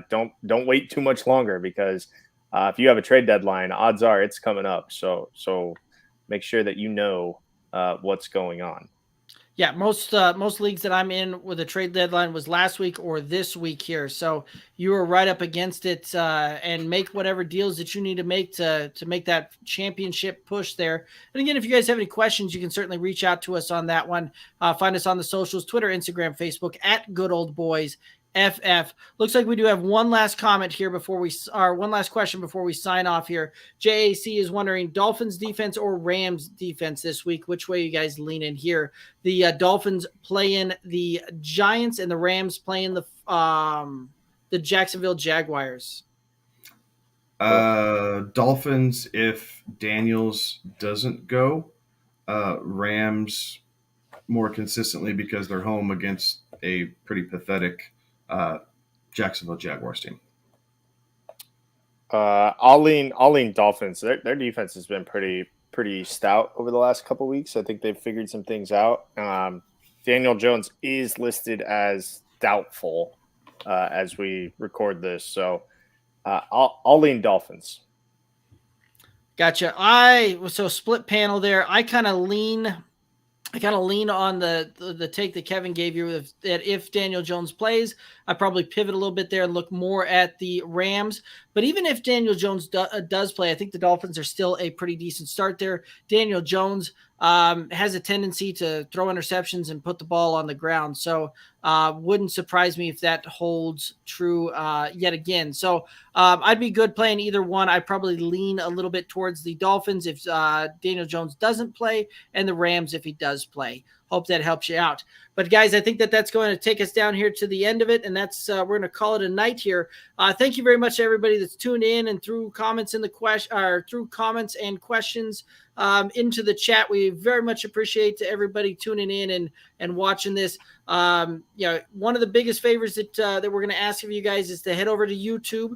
Don't wait too much longer because if you have a trade deadline, odds are it's coming up. So make sure that what's going on. Yeah, most leagues that I'm in with a trade deadline was last week or this week here. So you were right up against it and make whatever deals that you need to make to make that championship push there. And again, if you guys have any questions, you can certainly reach out to us on that one. Find us on the socials, Twitter, Instagram, Facebook at Good Old Boys FF. Looks like we do have one last comment here one last question before we sign off here. JAC is wondering, Dolphins defense or Rams defense this week? Which way you guys lean in here? The Dolphins playing the Giants and the Rams playing the Jacksonville Jaguars. Dolphins if Daniels doesn't go. Rams more consistently because they're home against a pretty pathetic Jacksonville Jaguars team. I'll lean Dolphins. Their defense has been pretty stout over the last couple of weeks. I think they've figured some things out. Daniel Jones is listed as doubtful as we record this, so I'll lean Dolphins. Gotcha. So split panel there. I kind of lean on the take that Kevin gave you that if Daniel Jones plays, I probably pivot a little bit there and look more at the Rams. But even if Daniel Jones does play, I think the Dolphins are still a pretty decent start there. Daniel Jones has a tendency to throw interceptions and put the ball on the ground. So wouldn't surprise me if that holds true yet again. So I'd be good playing either one. I'd probably lean a little bit towards the Dolphins if Daniel Jones doesn't play, and the Rams if he does play. Hope that helps you out. But guys, I think that's going to take us down here to the end of it, and that's we're going to call it a night here. Thank you very much to everybody that's tuned in and threw comments in through comments and questions into the chat. We very much appreciate everybody tuning in and watching this. One of the biggest favors that we're going to ask of you guys is to head over to YouTube,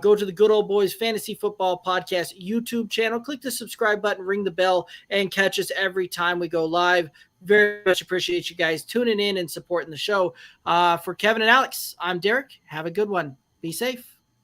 go to the Good Old Boys Fantasy Football Podcast YouTube channel, click the subscribe button, ring the bell, and catch us every time we go live. Very much appreciate you guys tuning in and supporting the show. For Kevin and Alex, I'm Derek. Have a good one. Be safe.